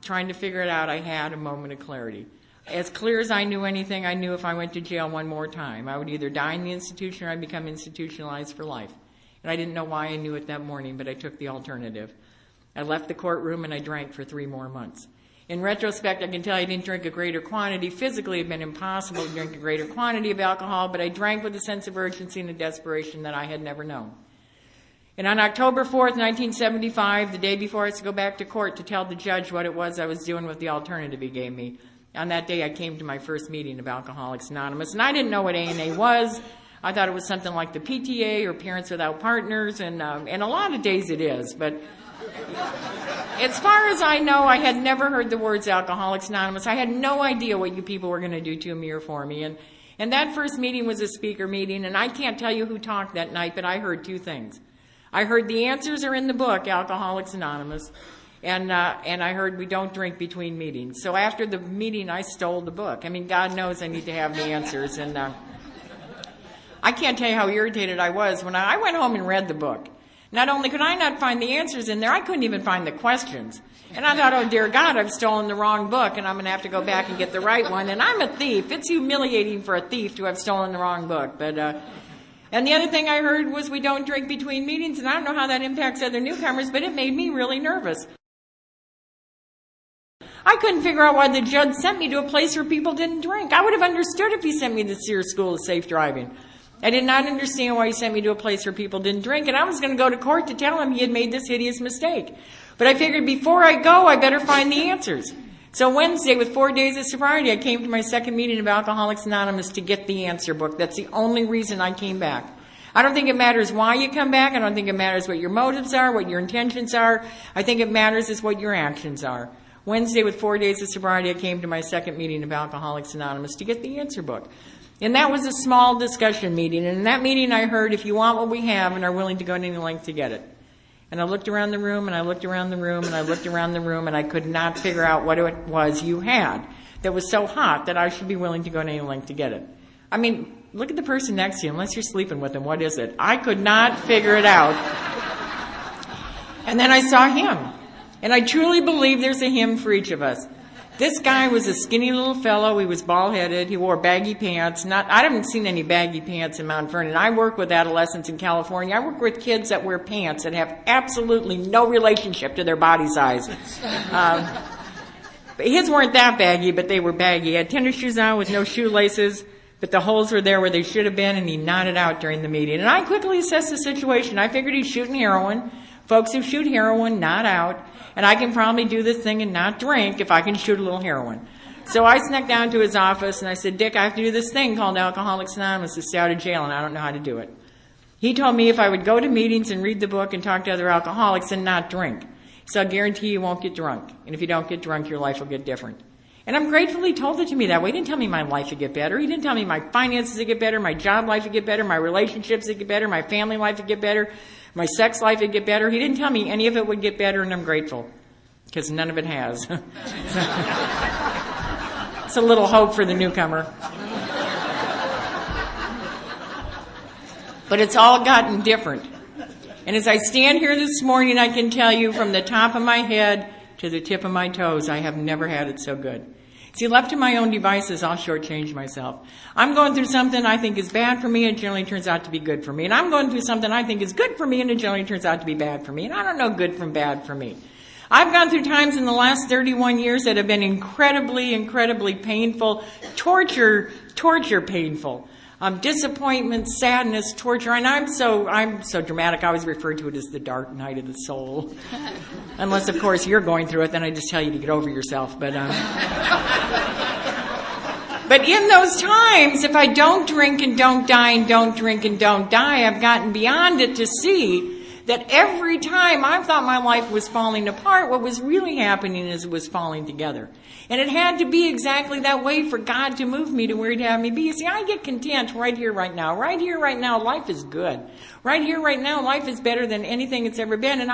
Trying to figure it out, I had a moment of clarity. As clear as I knew anything, I knew if I went to jail one more time, I would either die in the institution or I'd become institutionalized for life. And I didn't know why I knew it that morning, but I took the alternative. I left the courtroom and I drank for 3 more months. In retrospect, I can tell you I didn't drink a greater quantity. Physically, it had been impossible to drink a greater quantity of alcohol, but I drank with a sense of urgency and a desperation that I had never known. And on October 4th, 1975, the day before I was to go back to court to tell the judge what it was I was doing with the alternative he gave me, on that day I came to my first meeting of Alcoholics Anonymous, and I didn't know what A&A was. I thought it was something like the PTA or Parents Without Partners, and a lot of days it is. But as far as I know, I had never heard the words Alcoholics Anonymous. I had no idea what you people were going to do to me or for me. And that first meeting was a speaker meeting, and I can't tell you who talked that night, but I heard 2 things. I heard the answers are in the book, Alcoholics Anonymous, and I heard we don't drink between meetings. So after the meeting, I stole the book. I mean, God knows I need to have the answers, and I can't tell you how irritated I was when I went home and read the book. Not only could I not find the answers in there, I couldn't even find the questions. And I thought, oh, dear God, I've stolen the wrong book, and I'm going to have to go back and get the right one. And I'm a thief. It's humiliating for a thief to have stolen the wrong book. But and the other thing I heard was we don't drink between meetings, and I don't know how that impacts other newcomers, but it made me really nervous. I couldn't figure out why the judge sent me to a place where people didn't drink. I would have understood if he sent me to the Sears School of Safe Driving. I did not understand why he sent me to a place where people didn't drink, and I was going to go to court to tell him he had made this hideous mistake. But I figured before I go, I better find the answers. So Wednesday, with 4 days of sobriety, I came to my second meeting of Alcoholics Anonymous to get the answer book. That's the only reason I came back. I don't think it matters why you come back. I don't think it matters what your motives are, what your intentions are. I think it matters is what your actions are. Wednesday, with 4 days of sobriety, I came to my second meeting of Alcoholics Anonymous to get the answer book. And that was a small discussion meeting. And in that meeting, I heard, if you want what we have and are willing to go to any length to get it. And I looked around the room, and I looked around the room, and I looked around the room, and I could not figure out what it was you had that was so hot that I should be willing to go to any length to get it. I mean, look at the person next to you. Unless you're sleeping with them, what is it? I could not figure it out. And then I saw him. And I truly believe there's a hymn for each of us. This guy was a skinny little fellow. He was bald-headed. He wore baggy pants. I haven't seen any baggy pants in Mount Vernon. I work with adolescents in California. I work with kids that wear pants that have absolutely no relationship to their body size. But his weren't that baggy, but they were baggy. He had tennis shoes on with no shoelaces, but the holes were there where they should have been, and he nodded out during the meeting. And I quickly assessed the situation. I figured he's shooting heroin. Folks who shoot heroin nod out. And I can probably do this thing and not drink if I can shoot a little heroin. So I snuck down to his office and I said, Dick, I have to do this thing called Alcoholics Anonymous to stay out of jail, and I don't know how to do it. He told me if I would go to meetings and read the book and talk to other alcoholics and not drink. So I guarantee you won't get drunk. And if you don't get drunk, your life will get different. And I'm grateful he told it to me that way. He didn't tell me my life would get better. He didn't tell me my finances would get better, my job life would get better, my relationships would get better, my family life would get better, my sex life would get better. He didn't tell me any of it would get better, and I'm grateful. Because none of it has. It's a little hope for the newcomer. But it's all gotten different. And as I stand here this morning, I can tell you from the top of my head to the tip of my toes, I have never had it so good. See, left to my own devices, I'll shortchange myself. I'm going through something I think is bad for me, and it generally turns out to be good for me. And I'm going through something I think is good for me, and it generally turns out to be bad for me. And I don't know good from bad for me. I've gone through times in the last 31 years that have been incredibly, incredibly painful, torture painful, disappointment, sadness, torture, and I'm so dramatic. I always refer to it as the dark night of the soul. Unless, of course, you're going through it, then I just tell you to get over yourself. But in those times, if I don't drink and don't die and don't drink and don't die, I've gotten beyond it to see that every time I thought my life was falling apart, what was really happening is it was falling together. And it had to be exactly that way for God to move me to where He'd have me be. You see, I get content right here, right now. Right here, right now, life is good. Right here, right now, life is better than anything it's ever been. And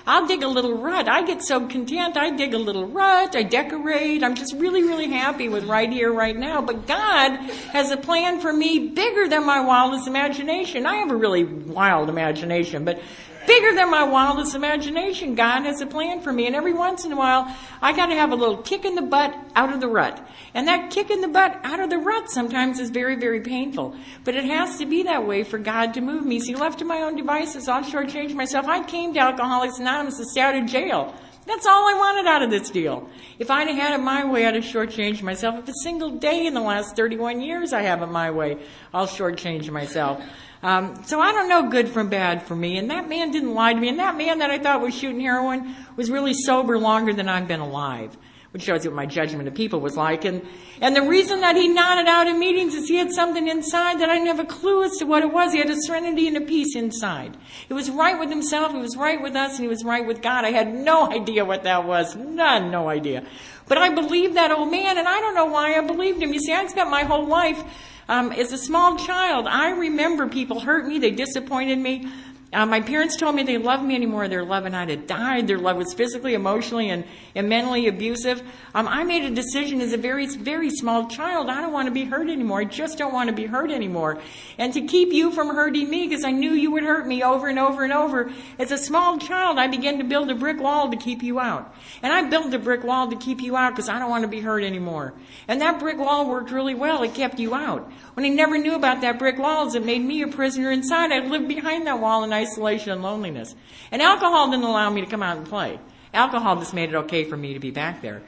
I'll dig a little rut. I get so content, I dig a little rut, I decorate. I'm just really, really happy with right here, right now. But God has a plan for me bigger than my wildest imagination. I have a really wild imagination, but bigger than my wildest imagination. God has a plan for me. And every once in a while, I got to have a little kick in the butt out of the rut. And that kick in the butt out of the rut sometimes is very, very painful. But it has to be that way for God to move me. See, left to my own devices, I'll shortchange myself. I came to Alcoholics Anonymous to stay out of jail. That's all I wanted out of this deal. If I'd have had it my way, I'd have shortchanged myself. If a single day in the last 31 years I have it my way, I'll shortchange myself. So I don't know good from bad for me. And that man didn't lie to me. And that man that I thought was shooting heroin was really sober longer than I've been alive, which shows you what my judgment of people was like. And the reason that he nodded out in meetings is he had something inside that I didn't have a clue as to what it was. He had a serenity and a peace inside. He was right with himself, he was right with us, and he was right with God. I had no idea what that was. No idea. But I believed that old man, and I don't know why I believed him. You see, I spent my whole life as a small child. I remember people hurt me, they disappointed me. My parents told me they loved me anymore. Their love and I had died. Their love was physically, emotionally, and mentally abusive. I made a decision as a very, very small child. I don't want to be hurt anymore. I just don't want to be hurt anymore. And to keep you from hurting me, because I knew you would hurt me over and over and over, as a small child, I began to build a brick wall to keep you out. And I built a brick wall to keep you out because I don't want to be hurt anymore. And that brick wall worked really well. It kept you out. When I never knew about that brick wall, it made me a prisoner inside. I lived behind that wall in isolation and loneliness. And alcohol didn't allow me to come out and play. Alcohol just made it okay for me to be back there.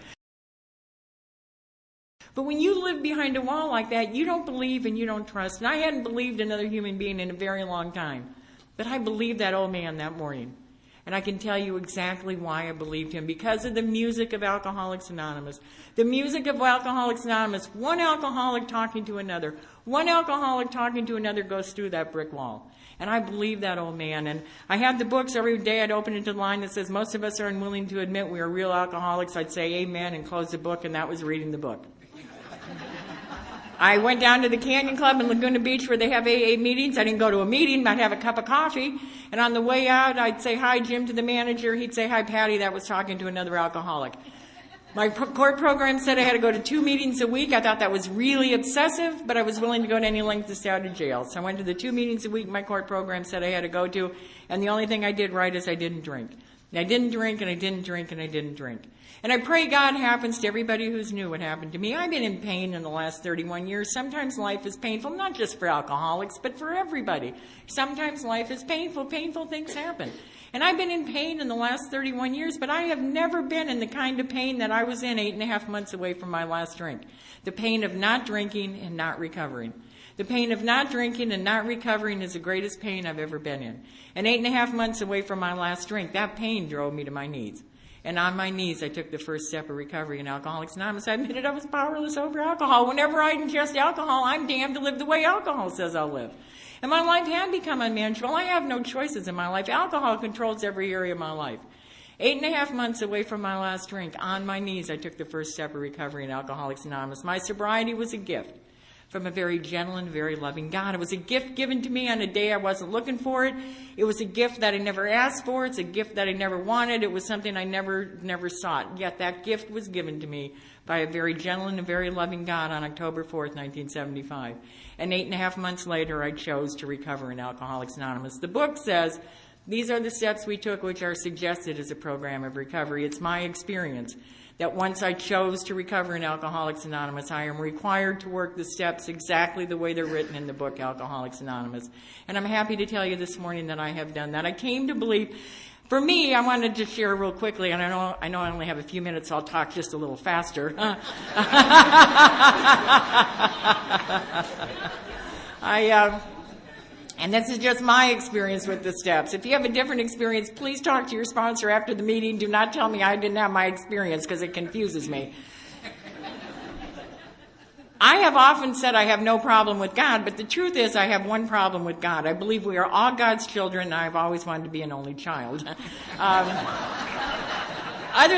But when you live behind a wall like that, you don't believe and you don't trust. And I hadn't believed another human being in a very long time. But I believed that old man that morning. And I can tell you exactly why I believed him. Because of the music of Alcoholics Anonymous. The music of Alcoholics Anonymous. One alcoholic talking to another. One alcoholic talking to another goes through that brick wall. And I believe that old man. And I had the books every day. I'd open it to the line that says, most of us are unwilling to admit we are real alcoholics. I'd say amen and close the book, and that was reading the book. I went down to the Canyon Club in Laguna Beach where they have AA meetings. I didn't go to a meeting. I'd have a cup of coffee. And on the way out, I'd say hi, Jim, to the manager. He'd say hi, Patti. That was talking to another alcoholic. My court program said I had to go to 2 meetings a week. I thought that was really obsessive, but I was willing to go to any length to stay out of jail. So I went to the 2 meetings a week my court program said I had to go to. And the only thing I did right is I didn't drink. And I didn't drink, and I didn't drink, and I didn't drink. And I pray God happens to everybody who's new what happened to me. I've been in pain in the last 31 years. Sometimes life is painful, not just for alcoholics, but for everybody. Sometimes life is painful. Painful things happen. And I've been in pain in the last 31 years, but I have never been in the kind of pain that I was in 8.5 months away from my last drink. The pain of not drinking and not recovering. The pain of not drinking and not recovering is the greatest pain I've ever been in. And 8.5 months away from my last drink, that pain drove me to my knees. And on my knees, I took the first step of recovery in Alcoholics Anonymous. I admitted I was powerless over alcohol. Whenever I ingest alcohol, I'm damned to live the way alcohol says I'll live. And my life had become unmanageable. I have no choices in my life. Alcohol controls every area of my life. 8.5 months away from my last drink, on my knees, I took the first step of recovery in Alcoholics Anonymous. My sobriety was a gift from a very gentle and very loving God. It was a gift given to me on a day I wasn't looking for it. It was a gift that I never asked for. It's a gift that I never wanted. It was something I never sought. Yet that gift was given to me by a very gentle and very loving God on October 4th, 1975. And 8.5 months later, I chose to recover in Alcoholics Anonymous. The book says, these are the steps we took which are suggested as a program of recovery. It's my experience that once I chose to recover in Alcoholics Anonymous, I am required to work the steps exactly the way they're written in the book Alcoholics Anonymous. And I'm happy to tell you this morning that I have done that. I came to believe, for me, I wanted to share real quickly, and I know I only have a few minutes, so I'll talk just a little faster. And this is just my experience with the steps. If you have a different experience, please talk to your sponsor after the meeting. Do not tell me I didn't have my experience because it confuses me. I have often said I have no problem with God, but the truth is I have one problem with God. I believe we are all God's children, and I've always wanted to be an only child. Other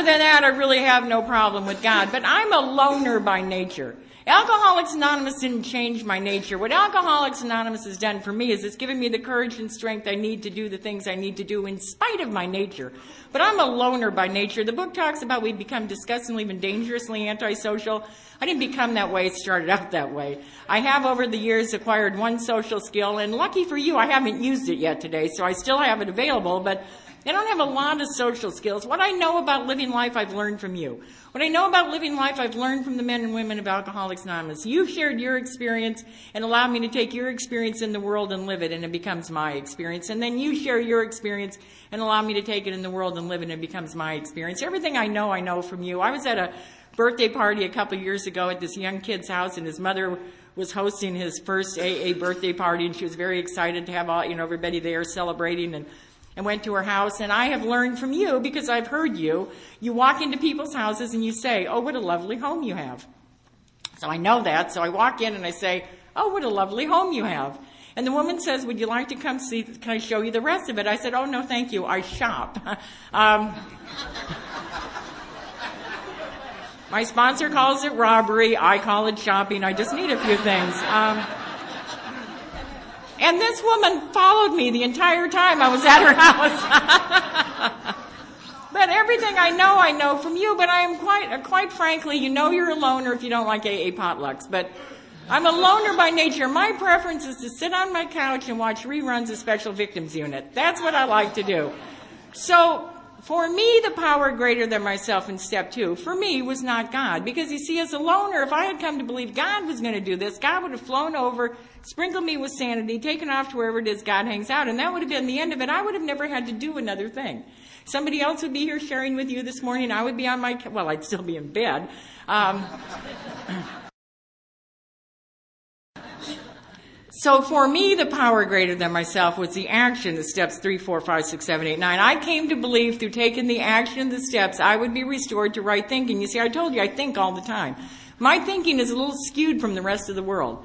than that, I really have no problem with God, but I'm a loner by nature. Alcoholics Anonymous didn't change my nature. What Alcoholics Anonymous has done for me is it's given me the courage and strength I need to do the things I need to do in spite of my nature. But I'm a loner by nature. The book talks about we become disgustingly, even dangerously antisocial. I didn't become that way, started out that way. I have over the years acquired one social skill, and lucky for you, I haven't used it yet today, so I still have it available, but I don't have a lot of social skills. What I know about living life, I've learned from you. What I know about living life, I've learned from the men and women of Alcoholics Anonymous. You've shared your experience and allowed me to take your experience in the world and live it, and it becomes my experience. And then you share your experience and allow me to take it in the world and live it, and it becomes my experience. Everything I know from you. I was at a birthday party a couple years ago at this young kid's house, and his mother was hosting his first AA birthday party, and she was very excited to have all, everybody there celebrating, and went to her house. And I have learned from you, because I've heard you walk into people's houses and you say, oh, what a lovely home you have. So I know that. So I walk in and I say, oh, what a lovely home you have. And the woman says, would you like to come see, can I show you the rest of it? I said, oh, no, thank you. I shop. My sponsor calls it robbery. I call it shopping. I just need a few things. And this woman followed me the entire time I was at her house. But everything I know from you, but I am quite frankly, you know you're a loner if you don't like AA potlucks, but I'm a loner by nature. My preference is to sit on my couch and watch reruns of Special Victims Unit. That's what I like to do. So, for me, the power greater than myself in step 2, for me, was not God. Because you see, as a loner, if I had come to believe God was going to do this, God would have flown over, sprinkled me with sanity, taken off to wherever it is God hangs out, and that would have been the end of it. I would have never had to do another thing. Somebody else would be here sharing with you this morning. I would be on my, well, I'd still be in bed. So for me, the power greater than myself was the action of steps 3, 4, 5, 6, 7, 8, 9. I came to believe through taking the action of the steps, I would be restored to right thinking. You see, I told you I think all the time. My thinking is a little skewed from the rest of the world.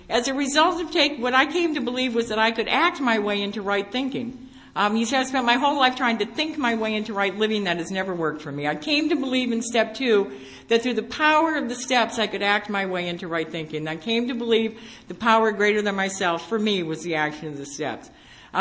As a result of what I came to believe was that I could act my way into right thinking. You see, I spent my whole life trying to think my way into right living. That has never worked for me. I came to believe in step 2 that through the power of the steps I could act my way into right thinking. I came to believe the power greater than myself for me was the action of the steps.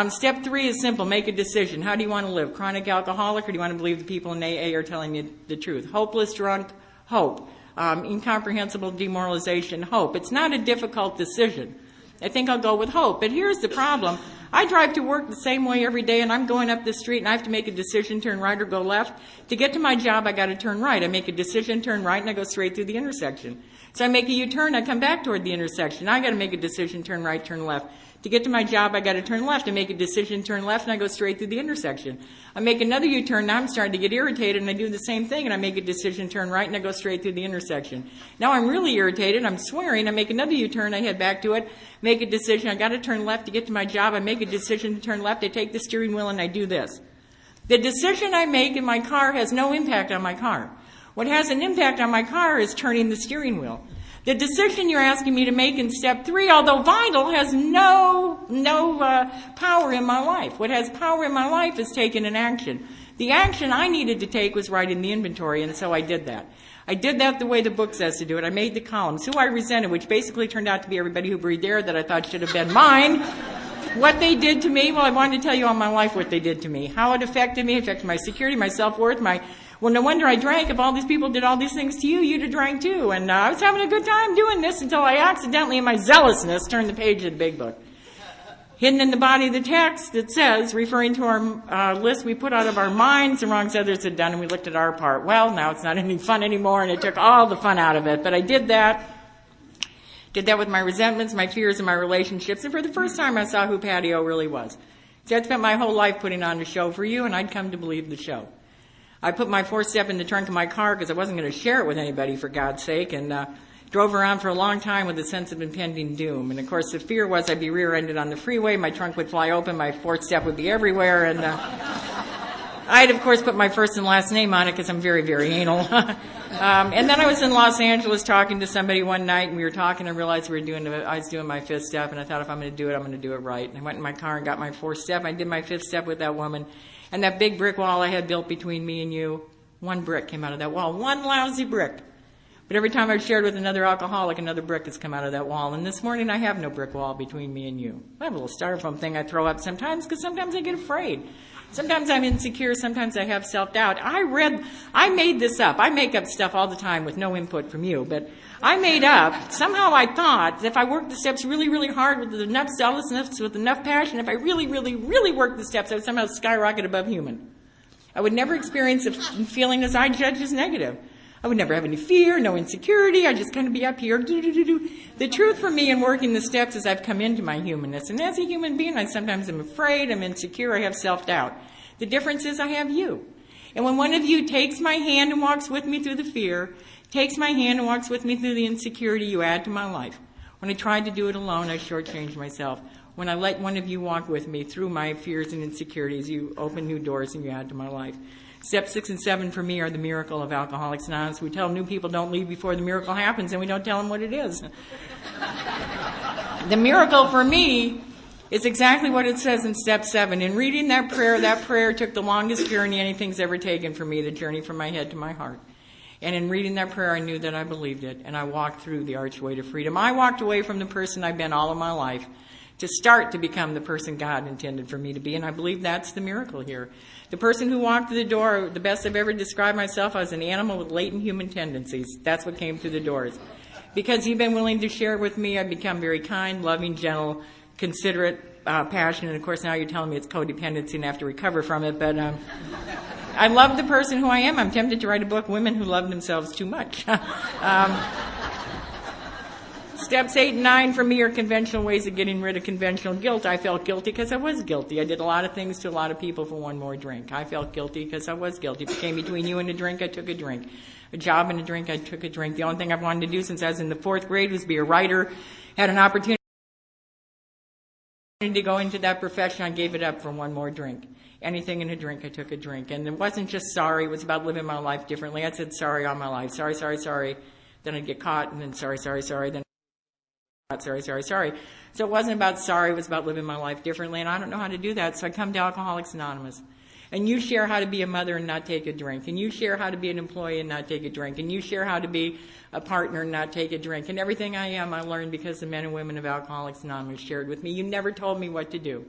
Step 3 is simple. Make a decision. How do you want to live? Chronic alcoholic, or do you want to believe the people in AA are telling you the truth? Hopeless drunk? Hope. Incomprehensible demoralization? Hope. It's not a difficult decision. I think I'll go with hope. But here's the problem. I drive to work the same way every day, and I'm going up the street, and I have to make a decision, turn right or go left. To get to my job, I got to turn right. I make a decision, turn right, and I go straight through the intersection. So I make a U-turn, I come back toward the intersection. I got to make a decision, turn right, turn left. To get to my job, I got to turn left. I make a decision, turn left, and I go straight through the intersection. I make another U-turn. Now I'm starting to get irritated, and I do the same thing, and I make a decision, turn right, and I go straight through the intersection. Now I'm really irritated. I'm swearing. I make another U-turn. I head back to it, make a decision. I got to turn left to get to my job. I make a decision to turn left. I take the steering wheel, and I do this. The decision I make in my car has no impact on my car. What has an impact on my car is turning the steering wheel. The decision you're asking me to make in step 3, although vital, has no power in my life. What has power in my life is taking an action. The action I needed to take was writing the inventory, and so I did that. I did that the way the book says to do it. I made the columns. Who I resented, which basically turned out to be everybody who breathed air that I thought should have been mine. What they did to me, well, I wanted to tell you all my life what they did to me. How it affected me, affected my security, my self-worth, well, no wonder I drank. If all these people did all these things to you, you'd have drank too. And I was having a good time doing this until I accidentally, in my zealousness, turned the page of the big book. Hidden in the body of the text, it says, referring to our list we put out of our minds, the wrongs others had done, and we looked at our part. Well, now it's not any fun anymore, and it took all the fun out of it. But I did that. Did that with my resentments, my fears, and my relationships. And for the first time, I saw who Patti really was. See, I'd spent my whole life putting on a show for you, and I'd come to believe the show. I put my 4-step in the trunk of my car because I wasn't going to share it with anybody, for God's sake, and drove around for a long time with a sense of impending doom. And, of course, the fear was I'd be rear-ended on the freeway, my trunk would fly open, my 4th step would be everywhere, and I'd, of course, put my first and last name on it because I'm very, very anal. And then I was in Los Angeles talking to somebody one night, and we were talking, and I realized I was doing my 5th step, and I thought if I'm going to do it, I'm going to do it right. And I went in my car and got my 4th step. I did my 5th step with that woman. And that big brick wall I had built between me and you, one brick came out of that wall. One lousy brick. But every time I've shared with another alcoholic, another brick has come out of that wall. And this morning I have no brick wall between me and you. I have a little styrofoam thing I throw up sometimes because sometimes I get afraid. Sometimes I'm insecure. Sometimes I have self-doubt. I made this up. I make up stuff all the time with no input from you. But I made up, somehow I thought, if I worked the steps really, really hard with enough zealousness, with enough passion, if I really, really, really worked the steps, I would somehow skyrocket above human. I would never experience a feeling as I judge as negative. I would never have any fear, no insecurity. I'd just kind of be up here. The truth for me in working the steps is I've come into my humanness. And as a human being, I sometimes am afraid, I'm insecure, I have self-doubt. The difference is I have you. And when one of you takes my hand and walks with me through the fear, takes my hand and walks with me through the insecurity, you add to my life. When I tried to do it alone, I shortchanged myself. When I let one of you walk with me through my fears and insecurities, you open new doors and you add to my life. Steps 6 and 7 for me are the miracle of Alcoholics Anonymous. We tell new people don't leave before the miracle happens, and we don't tell them what it is. The miracle for me is exactly what it says in step 7. In reading that prayer took the longest journey anything's ever taken for me, the journey from my head to my heart. And in reading that prayer, I knew that I believed it, and I walked through the archway to freedom. I walked away from the person I've been all of my life to start to become the person God intended for me to be. And I believe that's the miracle here. The person who walked through the door, the best I've ever described myself, I was an animal with latent human tendencies. That's what came through the doors. Because you've been willing to share with me, I've become very kind, loving, gentle, considerate, passionate. Of course, now you're telling me it's codependency and I have to recover from it. But I love the person who I am. I'm tempted to write a book, Women Who Love Themselves Too Much. Steps 8 and 9 for me are conventional ways of getting rid of conventional guilt. I felt guilty because I was guilty. I did a lot of things to a lot of people for one more drink. I felt guilty because I was guilty. If it came between you and a drink, I took a drink. A job and a drink, I took a drink. The only thing I've wanted to do since I was in the 4th grade was be a writer. Had an opportunity to go into that profession. I gave it up for one more drink. Anything in a drink, I took a drink. And it wasn't just sorry. It was about living my life differently. I said sorry all my life. Sorry, sorry, sorry. Then I'd get caught, and then sorry, sorry, sorry. Then sorry, sorry, sorry. So it wasn't about sorry, it was about living my life differently, and I don't know how to do that, so I come to Alcoholics Anonymous. And you share how to be a mother and not take a drink, and you share how to be an employee and not take a drink, and you share how to be a partner and not take a drink. And everything I am, I learned because the men and women of Alcoholics Anonymous shared with me. You never told me what to do.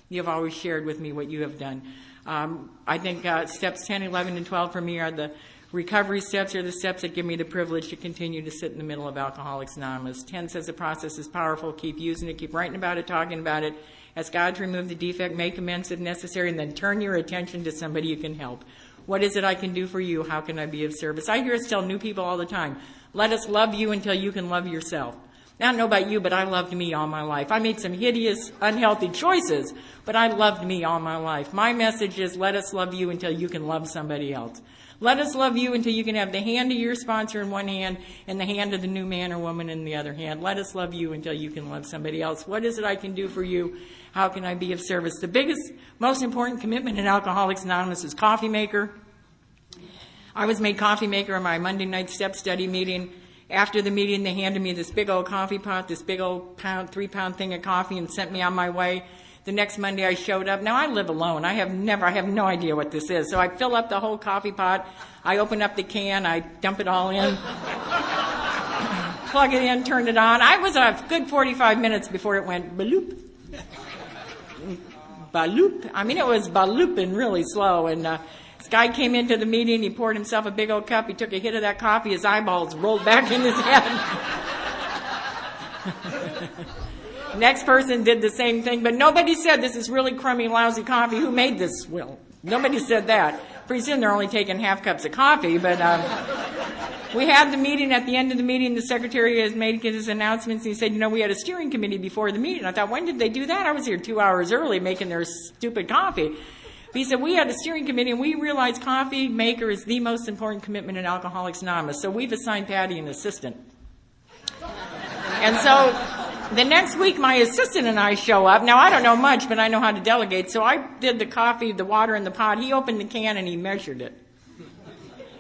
You have always shared with me what you have done. I think steps 10, 11, and 12 for me are the recovery steps, are the steps that give me the privilege to continue to sit in the middle of Alcoholics Anonymous. 10 says the process is powerful. Keep using it. Keep writing about it, talking about it. Ask God to remove the defect. Make amends if necessary. And then turn your attention to somebody you can help. What is it I can do for you? How can I be of service? I hear us tell new people all the time, let us love you until you can love yourself. Now, I don't know about you, but I loved me all my life. I made some hideous, unhealthy choices, but I loved me all my life. My message is let us love you until you can love somebody else. Let us love you until you can have the hand of your sponsor in one hand and the hand of the new man or woman in the other hand. Let us love you until you can love somebody else. What is it I can do for you? How can I be of service? The biggest, most important commitment in Alcoholics Anonymous is coffee maker. I was made coffee maker in my Monday night step study meeting. After the meeting, they handed me this big old coffee pot, this big old 3-pound thing of coffee, and sent me on my way. The next Monday I showed up. Now I live alone. I have no idea what this is. So I fill up the whole coffee pot. I open up the can. I dump it all in. Plug it in, turn it on. I was a good 45 minutes before it went baloop. Baloop. I mean, it was balooping really slow. And this guy came into the meeting. He poured himself a big old cup. He took a hit of that coffee. His eyeballs rolled back in his head. Next person did the same thing, but nobody said this is really crummy, lousy coffee. Who made this? Well, nobody said that. Pretty soon they're only taking half cups of coffee, but we had the meeting. At the end of the meeting, the secretary has made his announcements, and he said, we had a steering committee before the meeting. I thought, when did they do that? I was here 2 hours early making their stupid coffee. But he said, we had a steering committee, and we realized coffee maker is the most important commitment in Alcoholics Anonymous, so we've assigned Patti an assistant. And so the next week, my assistant and I show up. Now, I don't know much, but I know how to delegate. So I did the coffee, the water in the pot. He opened the can and he measured it.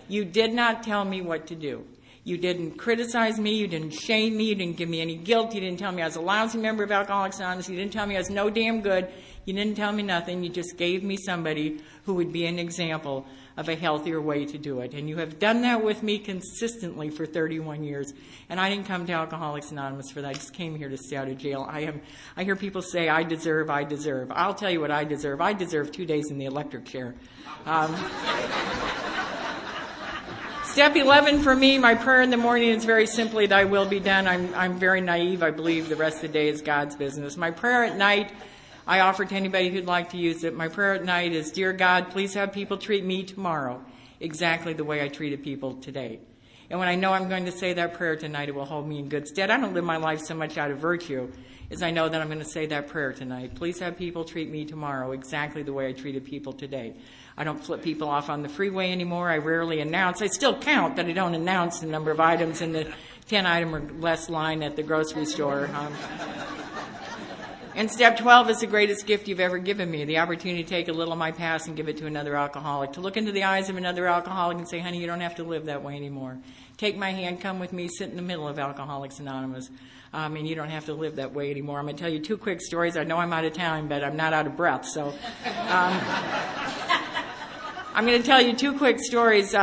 You did not tell me what to do. You didn't criticize me. You didn't shame me. You didn't give me any guilt. You didn't tell me I was a lousy member of Alcoholics Anonymous. You didn't tell me I was no damn good. You didn't tell me nothing. You just gave me somebody who would be an example of a healthier way to do it. And you have done that with me consistently for 31 years. And I didn't come to Alcoholics Anonymous for that. I just came here to stay out of jail. I hear people say, I deserve. I'll tell you what I deserve. I deserve 2 days in the electric chair. Step 11 for me, my prayer in the morning is very simply, thy will be done. I'm very naive. I believe the rest of the day is God's business. My prayer at night, I offer to anybody who'd like to use it. My prayer at night is, dear God, please have people treat me tomorrow exactly the way I treated people today. And when I know I'm going to say that prayer tonight, it will hold me in good stead. I don't live my life so much out of virtue as I know that I'm going to say that prayer tonight. Please have people treat me tomorrow exactly the way I treated people today. I don't flip people off on the freeway anymore. I rarely announce. I still count, but I don't announce the number of items in the 10-item or less line at the grocery store. And step 12 is the greatest gift you've ever given me, the opportunity to take a little of my past and give it to another alcoholic, to look into the eyes of another alcoholic and say, honey, you don't have to live that way anymore. Take my hand, come with me, sit in the middle of Alcoholics Anonymous, and you don't have to live that way anymore. I'm going to tell you 2 quick stories. I know I'm out of time, but I'm not out of breath, so I'm going to tell you 2 quick stories.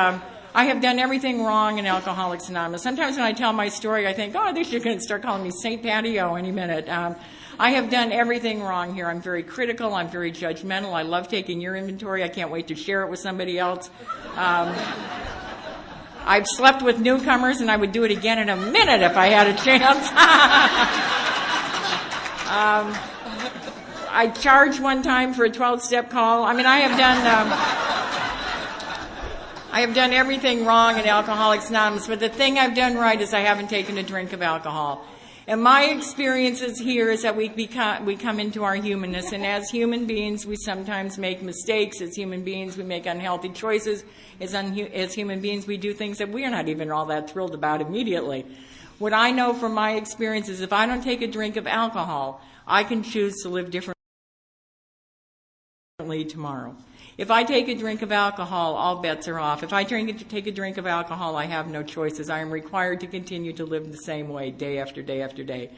I have done everything wrong in Alcoholics Anonymous. Sometimes when I tell my story, I think, oh, they're going to start calling me St. Patti O any minute. I have done everything wrong here. I'm very critical. I'm very judgmental. I love taking your inventory. I can't wait to share it with somebody else. I've slept with newcomers, and I would do it again in a minute if I had a chance. I charged one time for a 12-step call. I mean, I have done everything wrong in Alcoholics Anonymous, but the thing I've done right is I haven't taken a drink of alcohol. And my experiences here is that we come into our humanness, and as human beings, we sometimes make mistakes. As human beings, we make unhealthy choices. As human beings, we do things that we are not even all that thrilled about immediately. What I know from my experience is if I don't take a drink of alcohol, I can choose to live differently tomorrow. If I take a drink of alcohol, all bets are off. If I take a drink of alcohol, I have no choices. I am required to continue to live the same way day after day after day.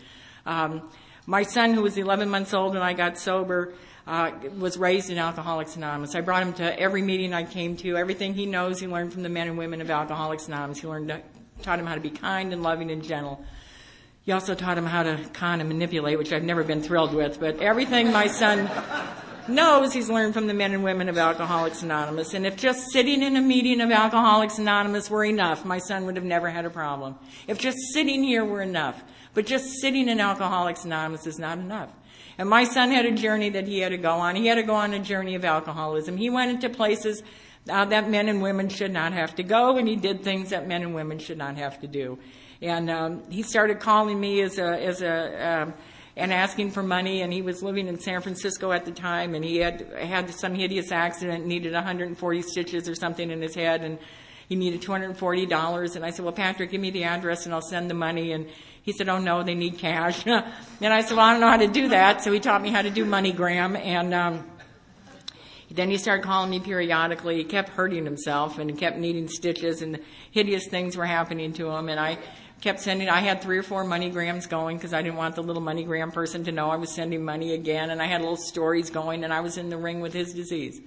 My son, who was 11 months old when I got sober, was raised in Alcoholics Anonymous. I brought him to every meeting I came to. Everything he knows, he learned from the men and women of Alcoholics Anonymous. Taught him how to be kind and loving and gentle. He also taught him how to con and manipulate, which I've never been thrilled with. But everything my son knows, he's learned from the men and women of Alcoholics Anonymous. And if just sitting in a meeting of Alcoholics Anonymous were enough, my son would have never had a problem. If just sitting here were enough. But just sitting in Alcoholics Anonymous is not enough. And my son had a journey that he had to go on. He had to go on a journey of alcoholism. He went into places that men and women should not have to go, and he did things that men and women should not have to do. And he started calling me and asking for money, and he was living in San Francisco at the time, and he had some hideous accident, needed 140 stitches or something in his head, and he needed $240. And I said, well, Patrick, give me the address and I'll send the money. And he said, oh, no, they need cash. And I said, well, I don't know how to do that. So he taught me how to do MoneyGram. And then he started calling me periodically. He kept hurting himself and he kept needing stitches, and hideous things were happening to him. And I had 3 or 4 MoneyGrams going because I didn't want the little MoneyGram person to know I was sending money again. And I had little stories going, and I was in the ring with his disease.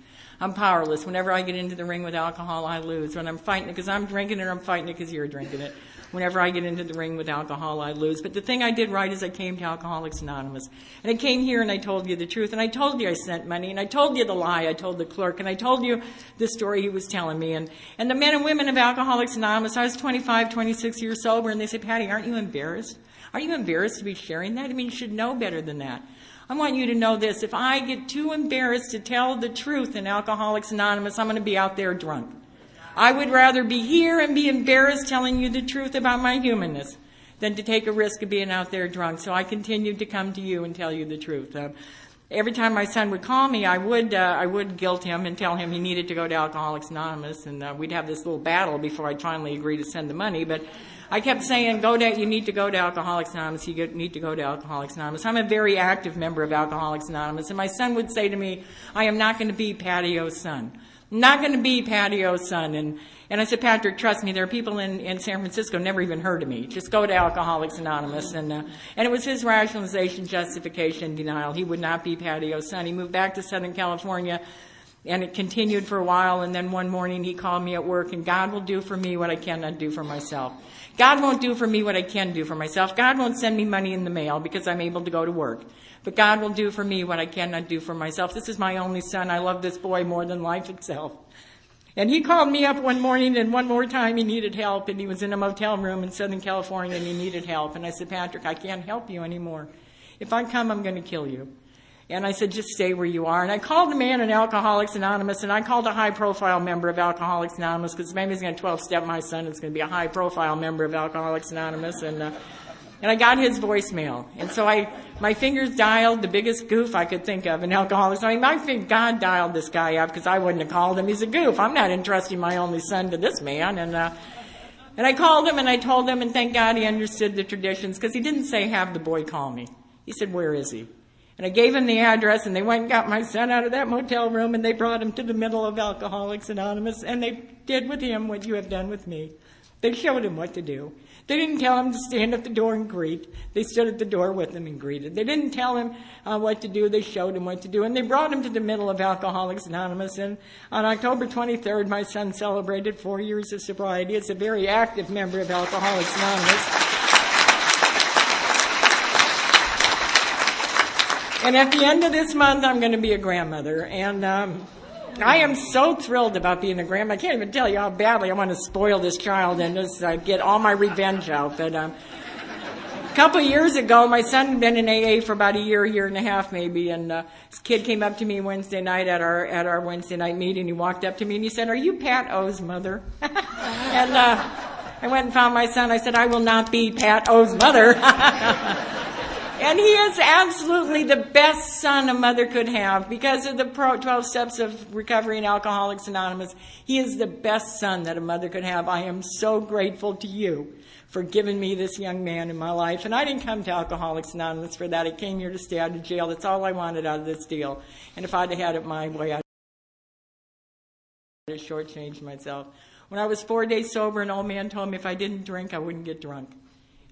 I'm powerless. Whenever I get into the ring with alcohol, I lose. When I'm fighting it because I'm drinking it, or I'm fighting it because you're drinking it. Whenever I get into the ring with alcohol, I lose. But the thing I did right is I came to Alcoholics Anonymous. And I came here and I told you the truth. And I told you I sent money. And I told you the lie I told the clerk. And I told you the story he was telling me. And the men and women of Alcoholics Anonymous, I was 25, 26 years sober. And they said, Patti, aren't you embarrassed? Are you embarrassed to be sharing that? I mean, you should know better than that. I want you to know this. If I get too embarrassed to tell the truth in Alcoholics Anonymous, I'm going to be out there drunk. I would rather be here and be embarrassed telling you the truth about my humanness than to take a risk of being out there drunk. So I continued to come to you and tell you the truth. Every time my son would call me, I would guilt him and tell him he needed to go to Alcoholics Anonymous, and we'd have this little battle before I'd finally agree to send the money. But I kept saying, you need to go to Alcoholics Anonymous, you need to go to Alcoholics Anonymous. I'm a very active member of Alcoholics Anonymous, and my son would say to me, I am not going to be Patti O's son. I'm not going to be Patti O's son. And I said, Patrick, trust me, there are people in San Francisco never even heard of me. Just go to Alcoholics Anonymous. And it was his rationalization, justification, denial. He would not be Patti O's son. He moved back to Southern California, and it continued for a while. And then one morning he called me at work, and God will do for me what I cannot do for myself. God won't do for me what I can do for myself. God won't send me money in the mail because I'm able to go to work. But God will do for me what I cannot do for myself. This is my only son. I love this boy more than life itself. And he called me up one morning, and one more time he needed help, and he was in a motel room in Southern California, and he needed help. And I said, Patrick, I can't help you anymore. If I come, I'm going to kill you. And I said, just stay where you are. And I called a man in Alcoholics Anonymous, and I called a high-profile member of Alcoholics Anonymous, because maybe he's going to 12-step my son. It's going to be a high-profile member of Alcoholics Anonymous. And I got his voicemail. And so my fingers dialed the biggest goof I could think of in Alcoholics. I mean, I think God dialed this guy up because I wouldn't have called him. He's a goof. I'm not entrusting my only son to this man. And I called him and I told him, and thank God he understood the traditions, because he didn't say, have the boy call me. He said, where is he? And I gave him the address, and they went and got my son out of that motel room, and they brought him to the middle of Alcoholics Anonymous, and they did with him what you have done with me. They showed him what to do. They didn't tell him to stand at the door and greet. They stood at the door with him and greeted. They didn't tell him what to do. They showed him what to do. And they brought him to the middle of Alcoholics Anonymous. And on October 23rd, my son celebrated 4 years of sobriety as a very active member of Alcoholics Anonymous. And at the end of this month, I'm going to be a grandmother. And I am so thrilled about being a grandma. I can't even tell you how badly I want to spoil this child and just get all my revenge out. But a couple of years ago, my son had been in AA for about a year and a half maybe, and this kid came up to me Wednesday night at our Wednesday night meeting. He walked up to me and he said, "Are you Pat O's mother?" And I went and found my son. I said, "I will not be Pat O's mother." And he is absolutely the best son a mother could have. Because of the 12 steps of recovery in Alcoholics Anonymous, he is the best son that a mother could have. I am so grateful to you for giving me this young man in my life. And I didn't come to Alcoholics Anonymous for that. I came here to stay out of jail. That's all I wanted out of this deal. And if I'd had it my way, I'd have shortchanged myself. When I was 4 days sober, an old man told me if I didn't drink, I wouldn't get drunk.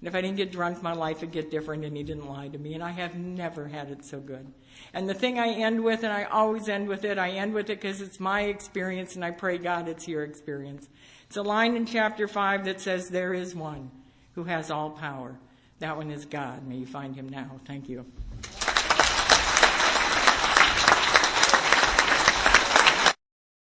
And if I didn't get drunk, my life would get different, and he didn't lie to me. And I have never had it so good. And the thing I end with, and I always end with it, I end with it because it's my experience, and I pray, God, it's your experience. It's a line in chapter 5 that says, "There is one who has all power. That one is God. May you find him now." Thank you.